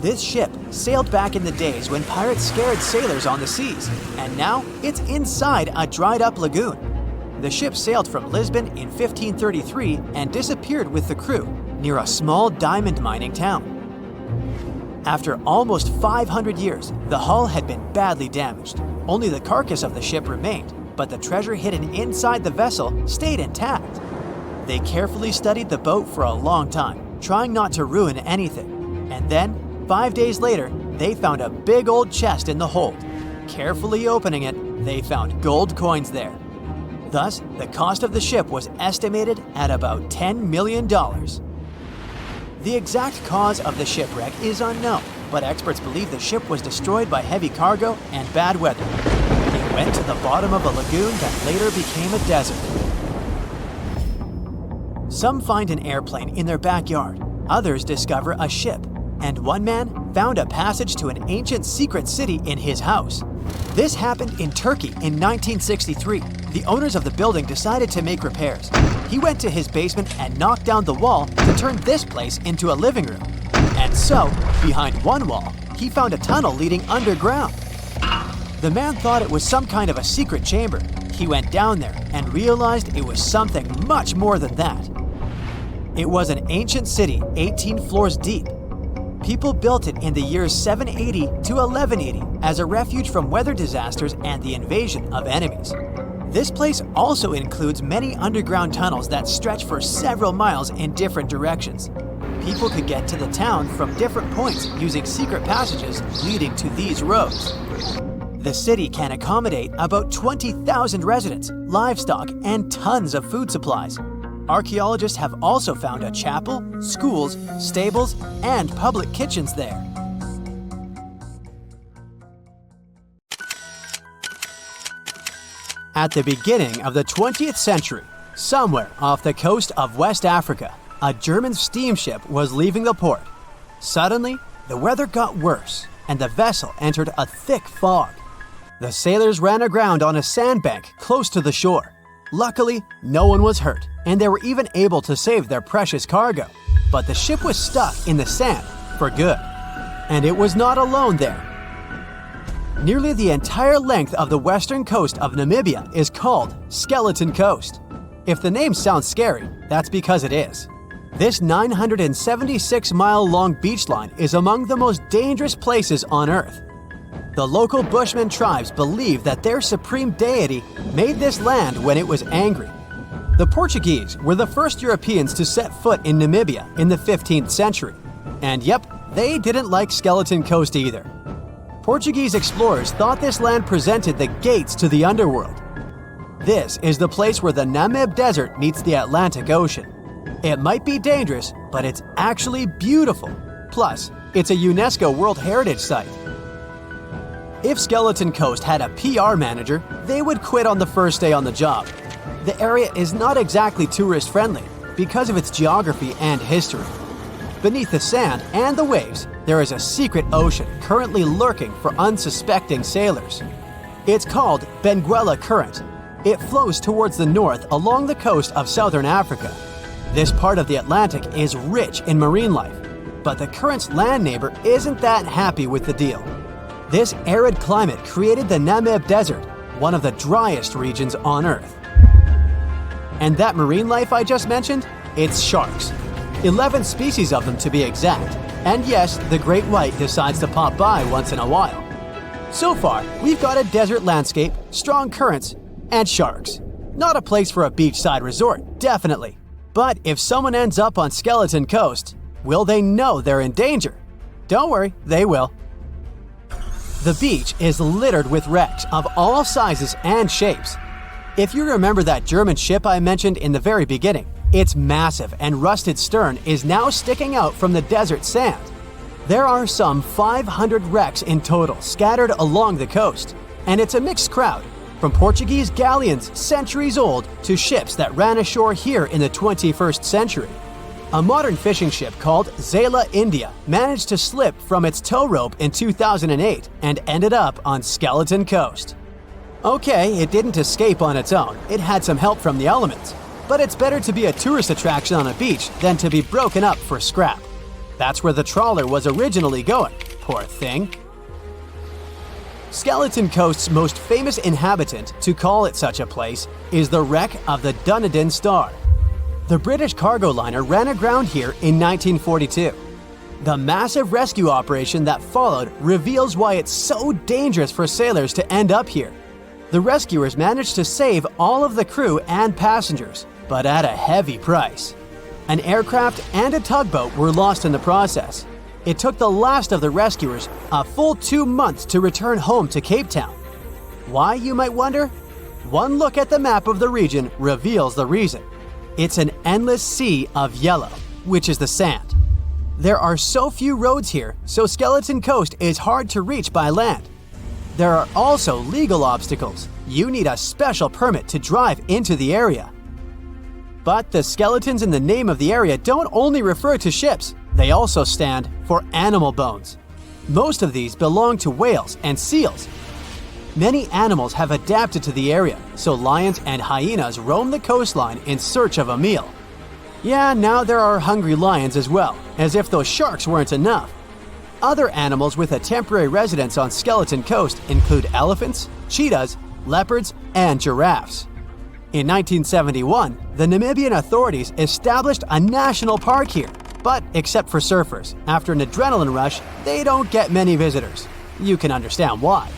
[SPEAKER 2] This ship sailed back in the days when pirates scared sailors on the seas, and now it's inside a dried-up lagoon. The ship sailed from Lisbon in 1533 and disappeared with the crew near a small diamond mining town. After almost 500 years, the hull had been badly damaged. Only the carcass of the ship remained, but the treasure hidden inside the vessel stayed intact. They carefully studied the boat for a long time, trying not to ruin anything. And then, 5 days later, they found a big old chest in the hold. Carefully opening it, they found gold coins there. Thus, the cost of the ship was estimated at about $10 million. The exact cause of the shipwreck is unknown, but experts believe the ship was destroyed by heavy cargo and bad weather. It went to the bottom of a lagoon that later became a desert. Some find an airplane in their backyard, others discover a ship, and one man found a passage to an ancient secret city in his house. This happened in Turkey in 1963. The owners of the building decided to make repairs. He went to his basement and knocked down the wall to turn this place into a living room. And so, behind one wall, he found a tunnel leading underground. The man thought it was some kind of a secret chamber. He went down there and realized it was something much more than that. It was an ancient city 18 floors deep. People built it in the years 780 to 1180 as a refuge from weather disasters and the invasion of enemies. This place also includes many underground tunnels that stretch for several miles in different directions. People could get to the town from different points using secret passages leading to these roads. The city can accommodate about 20,000 residents, livestock, and tons of food supplies. Archaeologists have also found a chapel, schools, stables, and public kitchens there. At the beginning of the 20th century, somewhere off the coast of West Africa, a German steamship was leaving the port. Suddenly, the weather got worse, and the vessel entered a thick fog. The sailors ran aground on a sandbank close to the shore. Luckily, no one was hurt, and they were even able to save their precious cargo. But the ship was stuck in the sand for good. And it was not alone there. Nearly the entire length of the western coast of Namibia is called Skeleton Coast. If the name sounds scary, that's because it is. This 976-mile-long beach line is among the most dangerous places on Earth. The local Bushman tribes believe that their supreme deity made this land when it was angry. The Portuguese were the first Europeans to set foot in Namibia in the 15th century. And yep, they didn't like Skeleton Coast either. Portuguese explorers thought this land presented the gates to the underworld. This is the place where the Namib Desert meets the Atlantic Ocean. It might be dangerous, but it's actually beautiful. Plus, it's a UNESCO World Heritage Site. If Skeleton Coast had a PR manager, they would quit on the first day on the job. The area is not exactly tourist-friendly because of its geography and history. beneath the sand and the waves, there is a secret ocean currently lurking for unsuspecting sailors. It's called Benguela Current. It flows towards the north along the coast of southern Africa. This part of the Atlantic is rich in marine life, but the current's land neighbor isn't that happy with the deal. This arid climate created the Namib Desert, one of the driest regions on Earth. And that marine life I just mentioned? It's sharks. 11 species of them to be exact. And yes, the great white decides to pop by once in a while. So far, we've got a desert landscape, strong currents, and sharks. Not a place for a beachside resort, definitely. But if someone ends up on Skeleton Coast, will they know they're in danger? Don't worry, they will. The beach is littered with wrecks of all sizes and shapes. If you remember that German ship I mentioned in the very beginning, its massive and rusted stern is now sticking out from the desert sand. There are some 500 wrecks in total scattered along the coast, and it's a mixed crowd, from Portuguese galleons centuries old to ships that ran ashore here in the 21st century. A modern fishing ship called Zela India managed to slip from its tow rope in 2008 and ended up on Skeleton Coast. Okay, it didn't escape on its own, it had some help from the elements. But it's better to be a tourist attraction on a beach than to be broken up for scrap. That's where the trawler was originally going, poor thing. Skeleton Coast's most famous inhabitant, to call it such a place, is the wreck of the Dunedin Star. The British cargo liner ran aground here in 1942. The massive rescue operation that followed reveals why it's so dangerous for sailors to end up here. The rescuers managed to save all of the crew and passengers, but at a heavy price. An aircraft and a tugboat were lost in the process. It took the last of the rescuers a full 2 months to return home to Cape Town. Why, you might wonder? One look at the map of the region reveals the reason. It's an endless sea of yellow, which is the sand. There are so few roads here, so Skeleton Coast is hard to reach by land. There are also legal obstacles. You need a special permit to drive into the area. But the skeletons in the name of the area don't only refer to ships, they also stand for animal bones. Most of these belong to whales and seals. Many animals have adapted to the area, so lions and hyenas roam the coastline in search of a meal. Yeah, now there are hungry lions as well, as if those sharks weren't enough. Other animals with a temporary residence on Skeleton Coast include elephants, cheetahs, leopards, and giraffes. In 1971, the Namibian authorities established a national park here, but except for surfers, after an adrenaline rush, they don't get many visitors. You can understand why.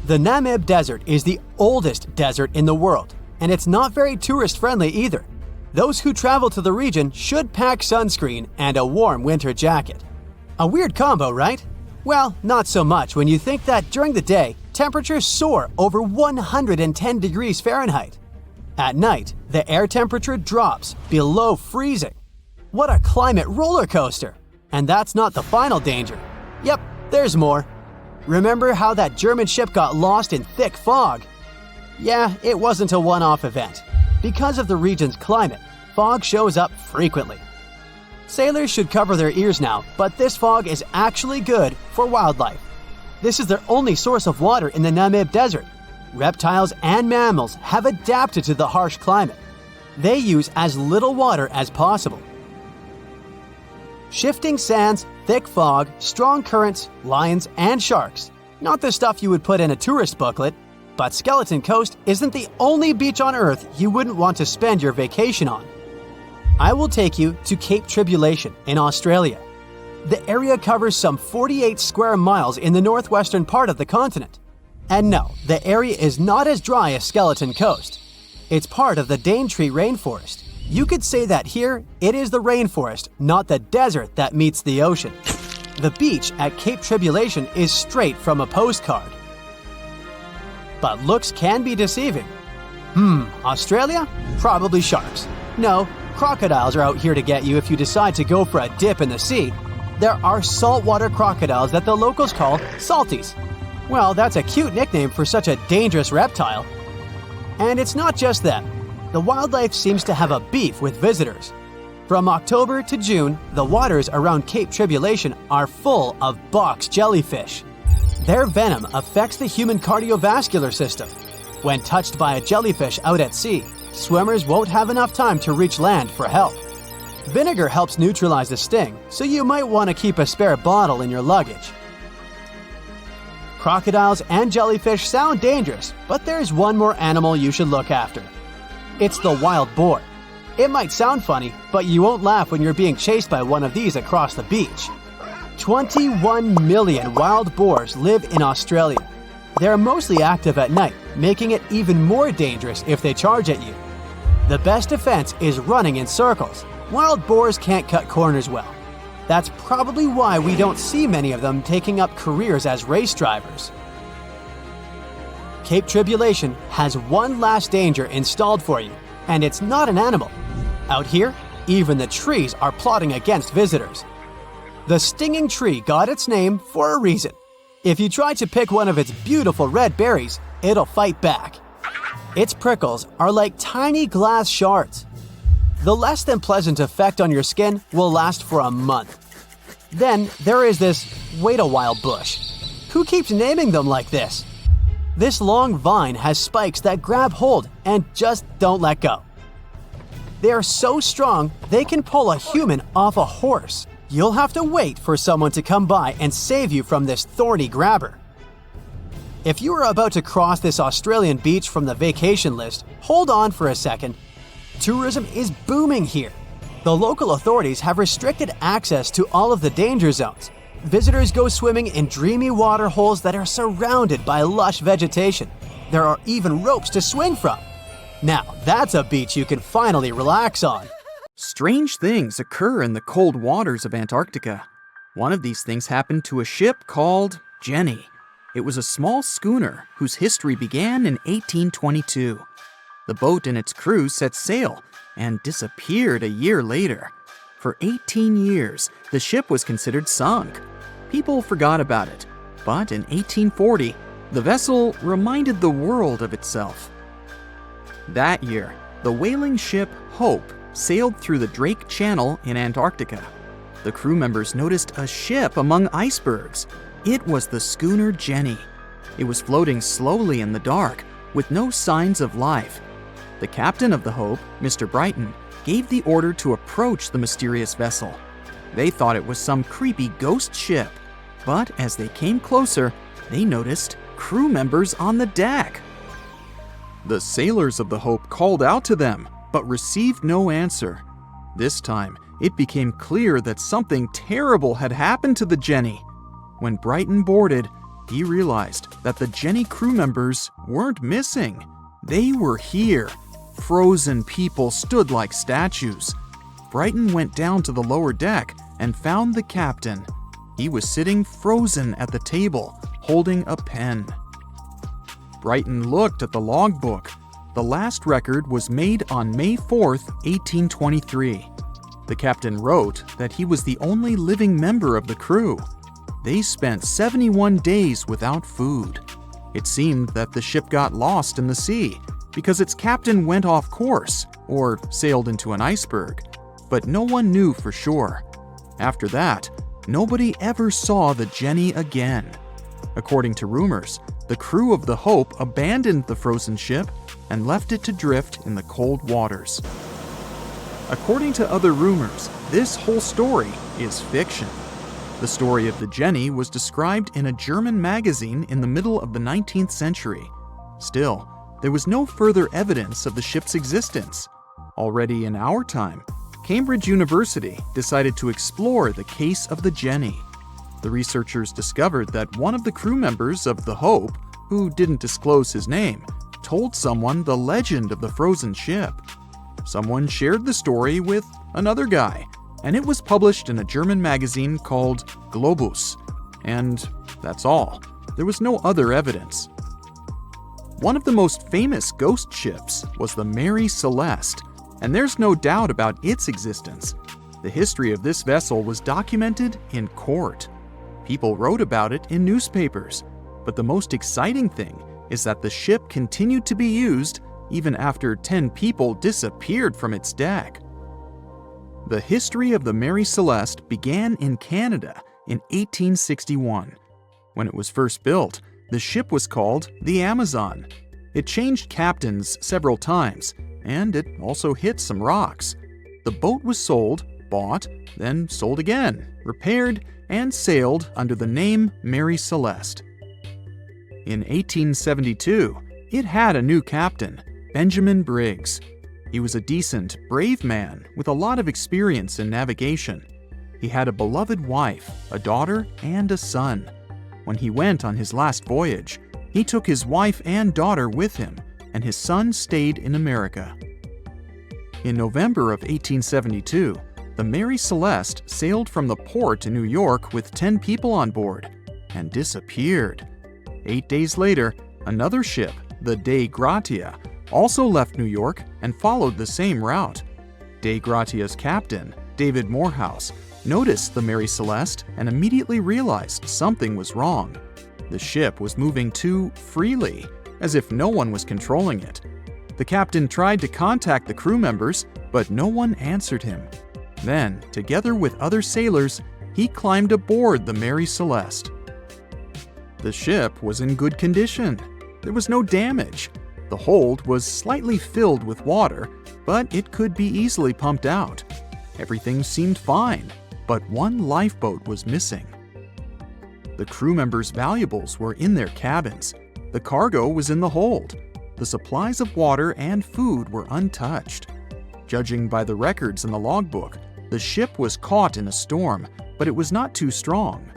[SPEAKER 2] The Namib Desert is the oldest desert in the world, and it's not very tourist-friendly either. Those who travel to the region should pack sunscreen and a warm winter jacket. A weird combo, right? Well, not so much when you think that during the day, temperatures soar over 110 degrees Fahrenheit. At night, the air temperature drops below freezing. What a climate roller coaster! And that's not the final danger. Yep, there's more. Remember how that German ship got lost in thick fog? Yeah, it wasn't a one-off event. Because of the region's climate, fog shows up frequently. Sailors should cover their ears now, but this fog is actually good for wildlife. This is their only source of water in the Namib Desert. Reptiles and mammals have adapted to the harsh climate. They use as little water as possible. Shifting sands, thick fog, strong currents, lions, and sharks. Not the stuff you would put in a tourist booklet, but Skeleton Coast isn't the only beach on Earth you wouldn't want to spend your vacation on. I will take you to Cape Tribulation in Australia. The area covers some 48 square miles in the northwestern part of the continent. And no, the area is not as dry as Skeleton Coast. It's part of the Daintree rainforest. You could say that here, it is the rainforest, not the desert that meets the ocean. The beach at Cape Tribulation is straight from a postcard. But looks can be deceiving. Australia? Probably sharks. No, crocodiles are out here to get you if you decide to go for a dip in the sea. There are saltwater crocodiles that the locals call salties. Well, that's a cute nickname for such a dangerous reptile. And it's not just them. The wildlife seems to have a beef with visitors. From October to June, the waters around Cape Tribulation are full of box jellyfish. Their venom affects the human cardiovascular system. When touched by a jellyfish out at sea, swimmers won't have enough time to reach land for help. Vinegar helps neutralize the sting, so you might want to keep a spare bottle in your luggage. Crocodiles and jellyfish sound dangerous, but there's one more animal you should look after. It's the wild boar. It might sound funny, but you won't laugh when you're being chased by one of these across the beach. 21 million wild boars live in Australia. They're mostly active at night, making it even more dangerous if they charge at you. The best defense is running in circles. Wild boars can't cut corners well. That's probably why we don't see many of them taking up careers as race drivers. Cape Tribulation has one last danger installed for you, and it's not an animal. Out here, even the trees are plotting against visitors. The stinging tree got its name for a reason. If you try to pick one of its beautiful red berries, it'll fight back. Its prickles are like tiny glass shards. The less than pleasant effect on your skin will last for a month. Then there is this wait-a-while bush. Who keeps naming them like this? This long vine has spikes that grab hold and just don't let go. They are so strong, they can pull a human off a horse. You'll have to wait for someone to come by and save you from this thorny grabber. If you are about to cross this Australian beach from the vacation list, hold on for a second. Tourism is booming here. The local authorities have restricted access to all of the danger zones. Visitors go swimming in dreamy water holes that are surrounded by lush vegetation. There are even ropes to swing from. Now, that's a beach you can finally relax on.
[SPEAKER 1] Strange things occur in the cold waters of Antarctica. One of these things happened to a ship called Jenny. It was a small schooner whose history began in 1822. The boat and its crew set sail and disappeared a year later. For 18 years, the ship was considered sunk. People forgot about it, but in 1840, the vessel reminded the world of itself. That year, the whaling ship Hope sailed through the Drake Channel in Antarctica. The crew members noticed a ship among icebergs. It was the schooner Jenny. It was floating slowly in the dark, with no signs of life. The captain of the Hope, Mr. Brighton, gave the order to approach the mysterious vessel. They thought it was some creepy ghost ship, but as they came closer, they noticed crew members on the deck. The sailors of the Hope called out to them, but received no answer. This time, it became clear that something terrible had happened to the Jenny. When Brighton boarded, he realized that the Jenny crew members weren't missing. They were here. Frozen people stood like statues. Brighton went down to the lower deck and found the captain. He was sitting frozen at the table, holding a pen. Brighton looked at the logbook. The last record was made on May 4th, 1823. The captain wrote that he was the only living member of the crew. They spent 71 days without food. It seemed that the ship got lost in the sea because its captain went off course or sailed into an iceberg, but no one knew for sure. After that, nobody ever saw the Jenny again. According to rumors, the crew of the Hope abandoned the frozen ship and left it to drift in the cold waters. According to other rumors, this whole story is fiction. The story of the Jenny was described in a German magazine in the middle of the 19th century. Still, there was no further evidence of the ship's existence. Already in our time, Cambridge University decided to explore the case of the Jenny. The researchers discovered that one of the crew members of the Hope, who didn't disclose his name, told someone the legend of the frozen ship. Someone shared the story with another guy, and it was published in a German magazine called Globus. And that's all. There was no other evidence. One of the most famous ghost ships was the Mary Celeste, and there's no doubt about its existence. The history of this vessel was documented in court. People wrote about it in newspapers, but the most exciting thing is that the ship continued to be used even after 10 people disappeared from its deck. The history of the Mary Celeste began in Canada in 1861. When it was first built, the ship was called the Amazon. It changed captains several times, and it also hit some rocks. The boat was sold, bought, then sold again, repaired, and sailed under the name Mary Celeste. In 1872, it had a new captain, Benjamin Briggs. He was a decent, brave man with a lot of experience in navigation. He had a beloved wife, a daughter, and a son. When he went on his last voyage, he took his wife and daughter with him, and his son stayed in America. In November of 1872, the Mary Celeste sailed from the port in New York with 10 people on board and disappeared. 8 days later, another ship, the Dei Gratia, also left New York and followed the same route. Dei Gratia's captain, David Morehouse, noticed the Mary Celeste and immediately realized something was wrong. The ship was moving too freely, as if no one was controlling it. The captain tried to contact the crew members, but no one answered him. Then, together with other sailors, he climbed aboard the Mary Celeste. The ship was in good condition. There was no damage. The hold was slightly filled with water, but it could be easily pumped out. Everything seemed fine, but one lifeboat was missing. The crew members' valuables were in their cabins. The cargo was in the hold. The supplies of water and food were untouched. Judging by the records in the logbook, the ship was caught in a storm, but it was not too strong.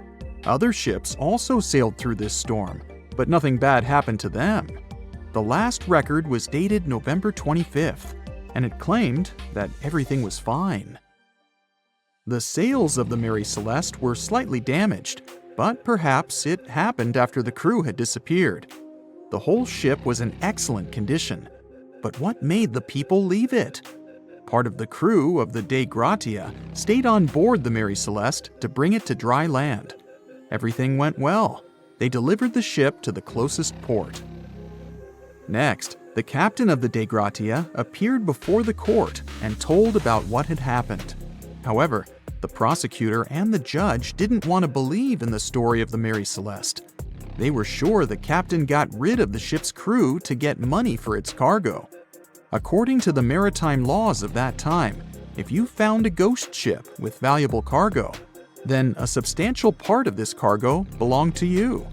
[SPEAKER 1] Other ships also sailed through this storm, but nothing bad happened to them. The last record was dated November 25th, and it claimed that everything was fine. The sails of the Mary Celeste were slightly damaged, but perhaps it happened after the crew had disappeared. The whole ship was in excellent condition, but what made the people leave it? Part of the crew of the Dei Gratia stayed on board the Mary Celeste to bring it to dry land. Everything went well. They delivered the ship to the closest port. Next, the captain of the Dei Gratia appeared before the court and told about what had happened. However, the prosecutor and the judge didn't want to believe in the story of the Mary Celeste. They were sure the captain got rid of the ship's crew to get money for its cargo. According to the maritime laws of that time, if you found a ghost ship with valuable cargo, then a substantial part of this cargo belonged to you.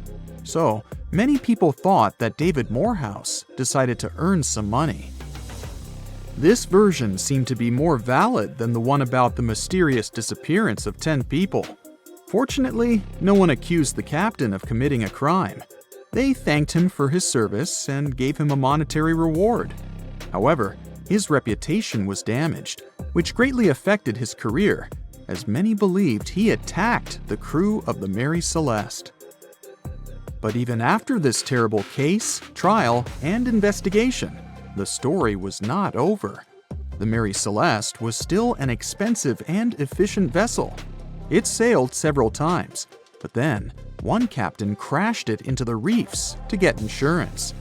[SPEAKER 1] So, many people thought that David Morehouse decided to earn some money. This version seemed to be more valid than the one about the mysterious disappearance of 10 people. Fortunately, no one accused the captain of committing a crime. They thanked him for his service and gave him a monetary reward. However, his reputation was damaged, which greatly affected his career, as many believed he attacked the crew of the Mary Celeste. But even after this terrible case, trial, and investigation, the story was not over. The Mary Celeste was still an expensive and efficient vessel. It sailed several times, but then one captain crashed it into the reefs to get insurance.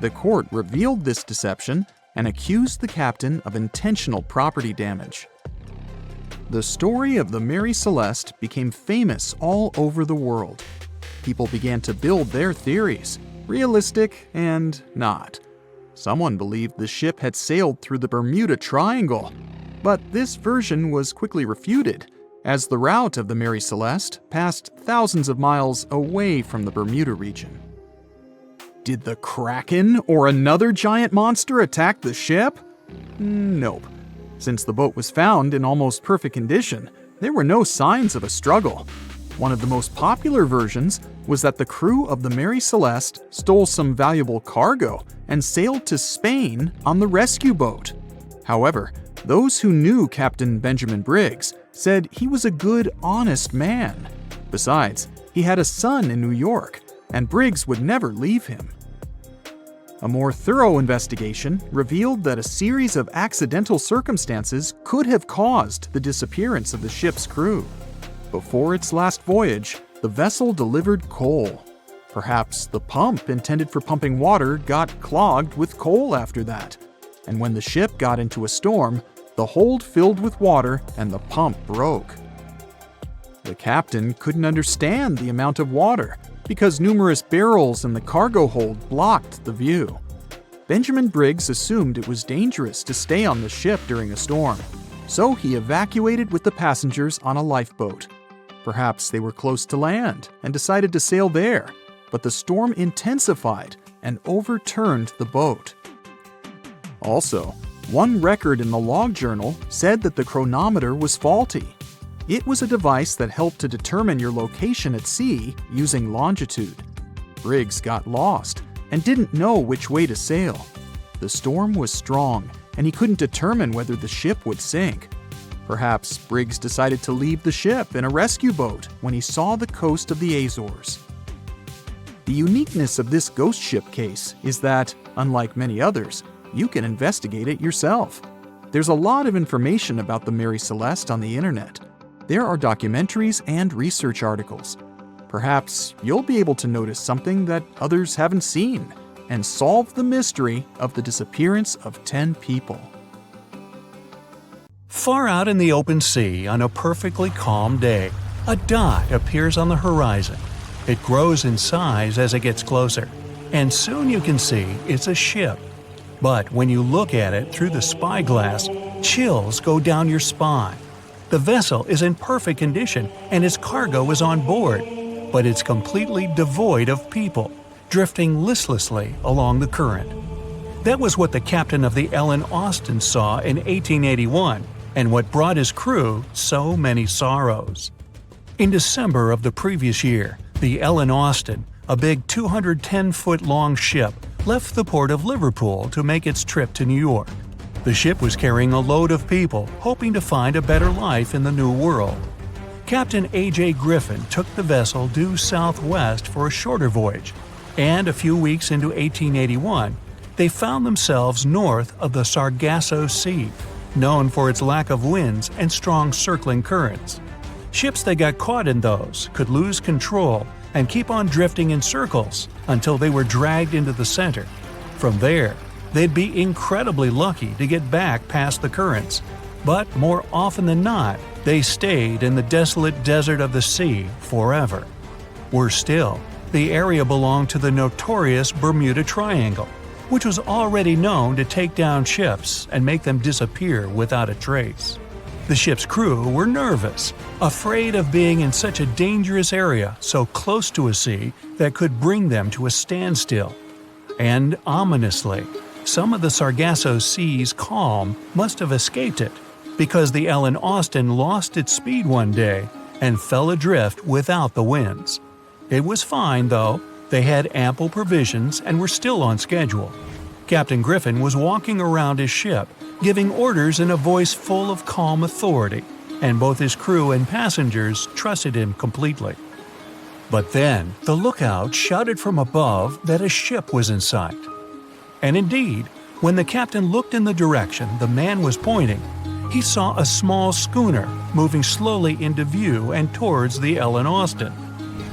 [SPEAKER 1] The court revealed this deception and accused the captain of intentional property damage. The story of the Mary Celeste became famous all over the world. People began to build their theories, realistic and not. Someone believed the ship had sailed through the Bermuda Triangle, but this version was quickly refuted, as the route of the Mary Celeste passed thousands of miles away from the Bermuda region. Did the Kraken or another giant monster attack the ship? Nope. Since the boat was found in almost perfect condition, there were no signs of a struggle. One of the most popular versions was that the crew of the Mary Celeste stole some valuable cargo and sailed to Spain on the rescue boat. However, those who knew Captain Benjamin Briggs said he was a good, honest man. Besides, he had a son in New York, and Briggs would never leave him. A more thorough investigation revealed that a series of accidental circumstances could have caused the disappearance of the ship's crew. Before its last voyage, the vessel delivered coal. Perhaps the pump intended for pumping water got clogged with coal after that. And when the ship got into a storm, The hold filled with water and the pump broke. The captain couldn't understand the amount of water because numerous barrels in the cargo hold blocked the view. Benjamin Briggs assumed it was dangerous to stay on the ship during a storm, so he evacuated with the passengers on a lifeboat. Perhaps they were close to land and decided to sail there, but the storm intensified and overturned the boat. Also, one record in the log journal said that the chronometer was faulty. It was a device that helped to determine your location at sea using longitude. Briggs got lost and didn't know which way to sail. The storm was strong, and he couldn't determine whether the ship would sink. Perhaps Briggs decided to leave the ship in a rescue boat when he saw the coast of the Azores. The uniqueness of this ghost ship case is that, unlike many others, you can investigate it yourself. There's a lot of information about the Mary Celeste on the internet. There are documentaries and research articles. Perhaps you'll be able to notice something that others haven't seen and solve the mystery of the disappearance of 10 people.
[SPEAKER 3] Far out in the open sea on a perfectly calm day, a dot appears on the horizon. It grows in size as it gets closer, and soon you can see it's a ship. But when you look at it through the spyglass, chills go down your spine. The vessel is in perfect condition and its cargo is on board, but it's completely devoid of people, drifting listlessly along the current. That was what the captain of the Ellen Austin saw in 1881, and what brought his crew so many sorrows. In December of the previous year, the Ellen Austin, a big 210-foot-long ship, left the port of Liverpool to make its trip to New York. The ship was carrying a load of people hoping to find a better life in the New World. Captain A.J. Griffin took the vessel due southwest for a shorter voyage, and a few weeks into 1881, they found themselves north of the Sargasso Sea, known for its lack of winds and strong circling currents. Ships that got caught in those could lose control and keep on drifting in circles until they were dragged into the center. From there, they'd be incredibly lucky to get back past the currents, but more often than not, they stayed in the desolate desert of the sea forever. Worse still, the area belonged to the notorious Bermuda Triangle, which was already known to take down ships and make them disappear without a trace. The ship's crew were nervous, afraid of being in such a dangerous area so close to a sea that could bring them to a standstill. And ominously, some of the Sargasso Sea's calm must have escaped it, because the Ellen Austin lost its speed one day and fell adrift without the winds. It was fine, though. They had ample provisions and were still on schedule. Captain Griffin was walking around his ship, giving orders in a voice full of calm authority, and both his crew and passengers trusted him completely. But then, the lookout shouted from above that a ship was in sight. And indeed, when the captain looked in the direction the man was pointing, he saw a small schooner moving slowly into view and towards the Ellen Austin.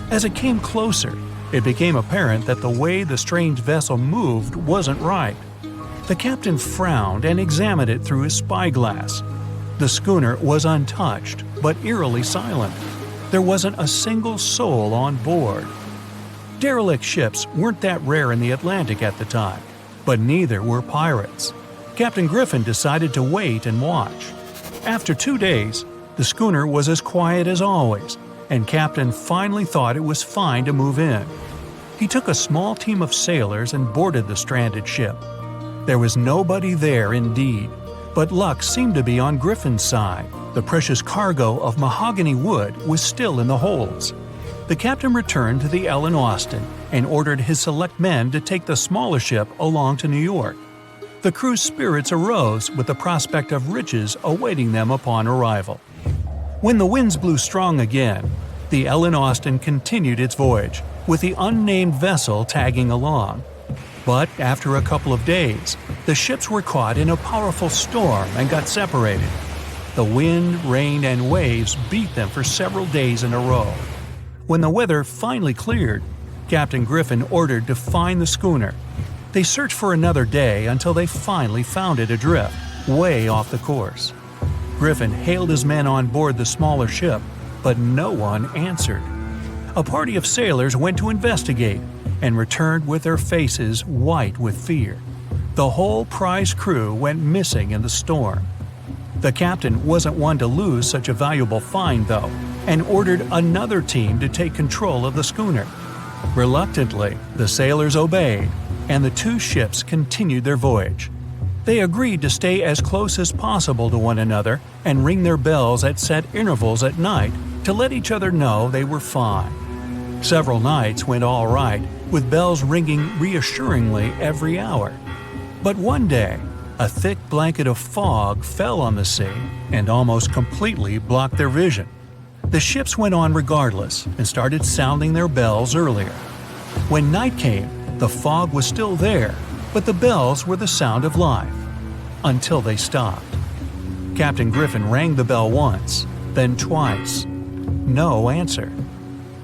[SPEAKER 3] As it came closer, it became apparent that the way the strange vessel moved wasn't right. The captain frowned and examined it through his spyglass. The schooner was untouched, but eerily silent. There wasn't a single soul on board. Derelict ships weren't that rare in the Atlantic at the time, but neither were pirates. Captain Griffin decided to wait and watch. After 2 days, the schooner was as quiet as always, and Captain finally thought it was fine to move in. He took a small team of sailors and boarded the stranded ship. There was nobody there indeed, but luck seemed to be on Griffin's side. The precious cargo of mahogany wood was still in the holds. The captain returned to the Ellen Austin and ordered his select men to take the smaller ship along to New York. The crew's spirits arose with the prospect of riches awaiting them upon arrival. When the winds blew strong again, the Ellen Austin continued its voyage, with the unnamed vessel tagging along. But after a couple of days, the ships were caught in a powerful storm and got separated. The wind, rain, and waves beat them for several days in a row. When the weather finally cleared, Captain Griffin ordered to find the schooner. They searched for another day until they finally found it adrift, way off the course. Griffin hailed his men on board the smaller ship, but no one answered. A party of sailors went to investigate and returned with their faces white with fear. The whole prize crew went missing in the storm. The captain wasn't one to lose such a valuable find, though, and ordered another team to take control of the schooner. Reluctantly, the sailors obeyed, and the two ships continued their voyage. They agreed to stay as close as possible to one another and ring their bells at set intervals at night to let each other know they were fine. Several nights went all right, with bells ringing reassuringly every hour. But one day, a thick blanket of fog fell on the sea and almost completely blocked their vision. The ships went on regardless and started sounding their bells earlier. When night came, the fog was still there, but the bells were the sound of life. Until they stopped. Captain Griffin rang the bell once, then twice. No answer.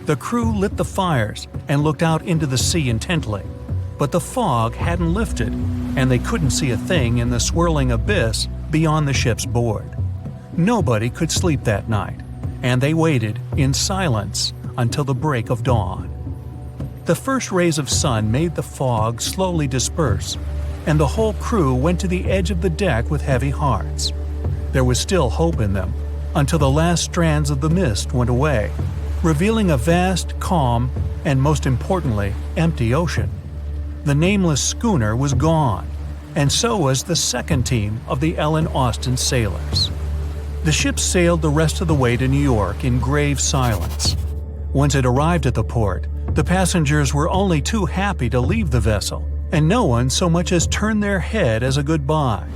[SPEAKER 3] The crew lit the fires and looked out into the sea intently, but the fog hadn't lifted, and they couldn't see a thing in the swirling abyss beyond the ship's board. Nobody could sleep that night, and they waited in silence until the break of dawn. The first rays of sun made the fog slowly disperse, and the whole crew went to the edge of the deck with heavy hearts. There was still hope in them, until the last strands of the mist went away, revealing a vast, calm, and most importantly, empty ocean. The nameless schooner was gone, and so was the second team of the Ellen Austin sailors. The ship sailed the rest of the way to New York in grave silence. Once it arrived at the port, the passengers were only too happy to leave the vessel, and no one so much as turned their head as a goodbye.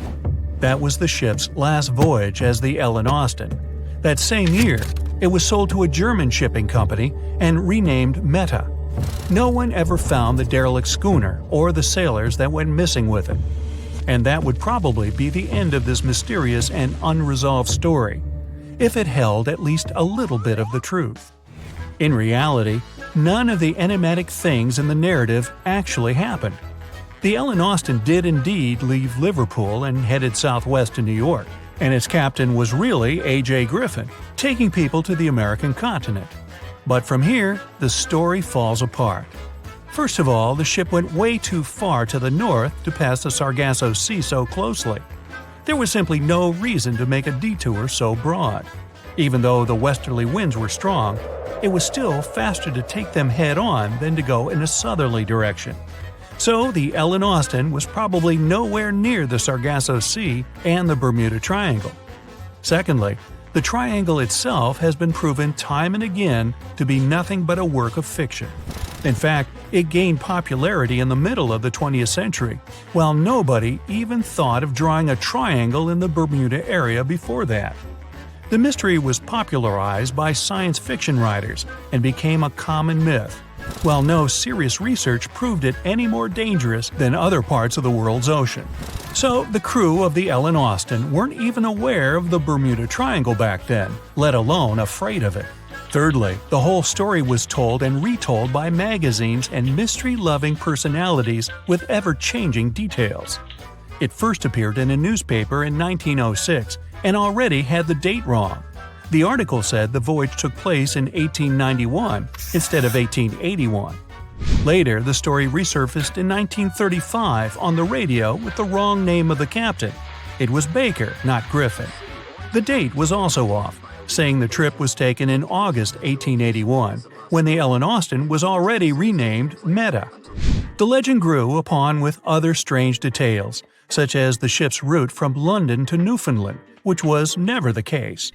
[SPEAKER 3] That was the ship's last voyage as the Ellen Austin. That same year, it was sold to a German shipping company and renamed Meta. No one ever found the derelict schooner or the sailors that went missing with it. And that would probably be the end of this mysterious and unresolved story, if it held at least a little bit of the truth. In reality, none of the enigmatic things in the narrative actually happened. The Ellen Austin did indeed leave Liverpool and headed southwest to New York, and its captain was really A.J. Griffin, taking people to the American continent. But from here, the story falls apart. First of all, the ship went way too far to the north to pass the Sargasso Sea so closely. There was simply no reason to make a detour so broad. Even though the westerly winds were strong, it was still faster to take them head-on than to go in a southerly direction. So the Ellen Austin was probably nowhere near the Sargasso Sea and the Bermuda Triangle. Secondly, the triangle itself has been proven time and again to be nothing but a work of fiction. In fact, it gained popularity in the middle of the 20th century, while nobody even thought of drawing a triangle in the Bermuda area before that. The mystery was popularized by science fiction writers and became a common myth, while no serious research proved it any more dangerous than other parts of the world's ocean. So the crew of the Ellen Austin weren't even aware of the Bermuda Triangle back then, let alone afraid of it. Thirdly, the whole story was told and retold by magazines and mystery-loving personalities with ever-changing details. It first appeared in a newspaper in 1906 and already had the date wrong. The article said the voyage took place in 1891 instead of 1881. Later, the story resurfaced in 1935 on the radio with the wrong name of the captain. It was Baker, not Griffin. The date was also off, saying the trip was taken in August 1881, when the Ellen Austin was already renamed Meta. The legend grew upon with other strange details, such as the ship's route from London to Newfoundland, which was never the case.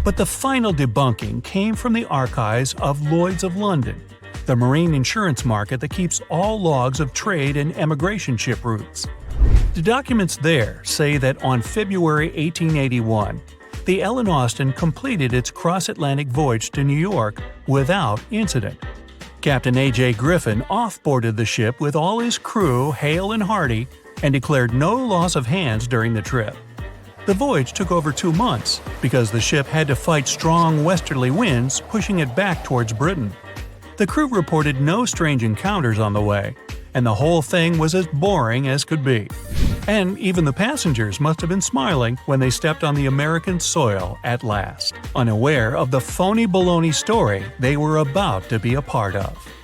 [SPEAKER 3] But the final debunking came from the archives of Lloyd's of London, the marine insurance market that keeps all logs of trade and emigration ship routes. The documents there say that on February 1881, the Ellen Austin completed its cross-Atlantic voyage to New York without incident. Captain A.J. Griffin off-boarded the ship with all his crew hale and hearty and declared no loss of hands during the trip. The voyage took over 2 months because the ship had to fight strong westerly winds pushing it back towards Britain. The crew reported no strange encounters on the way, and the whole thing was as boring as could be. And even the passengers must have been smiling when they stepped on the American soil at last, unaware of the phony baloney story they were about to be a part of.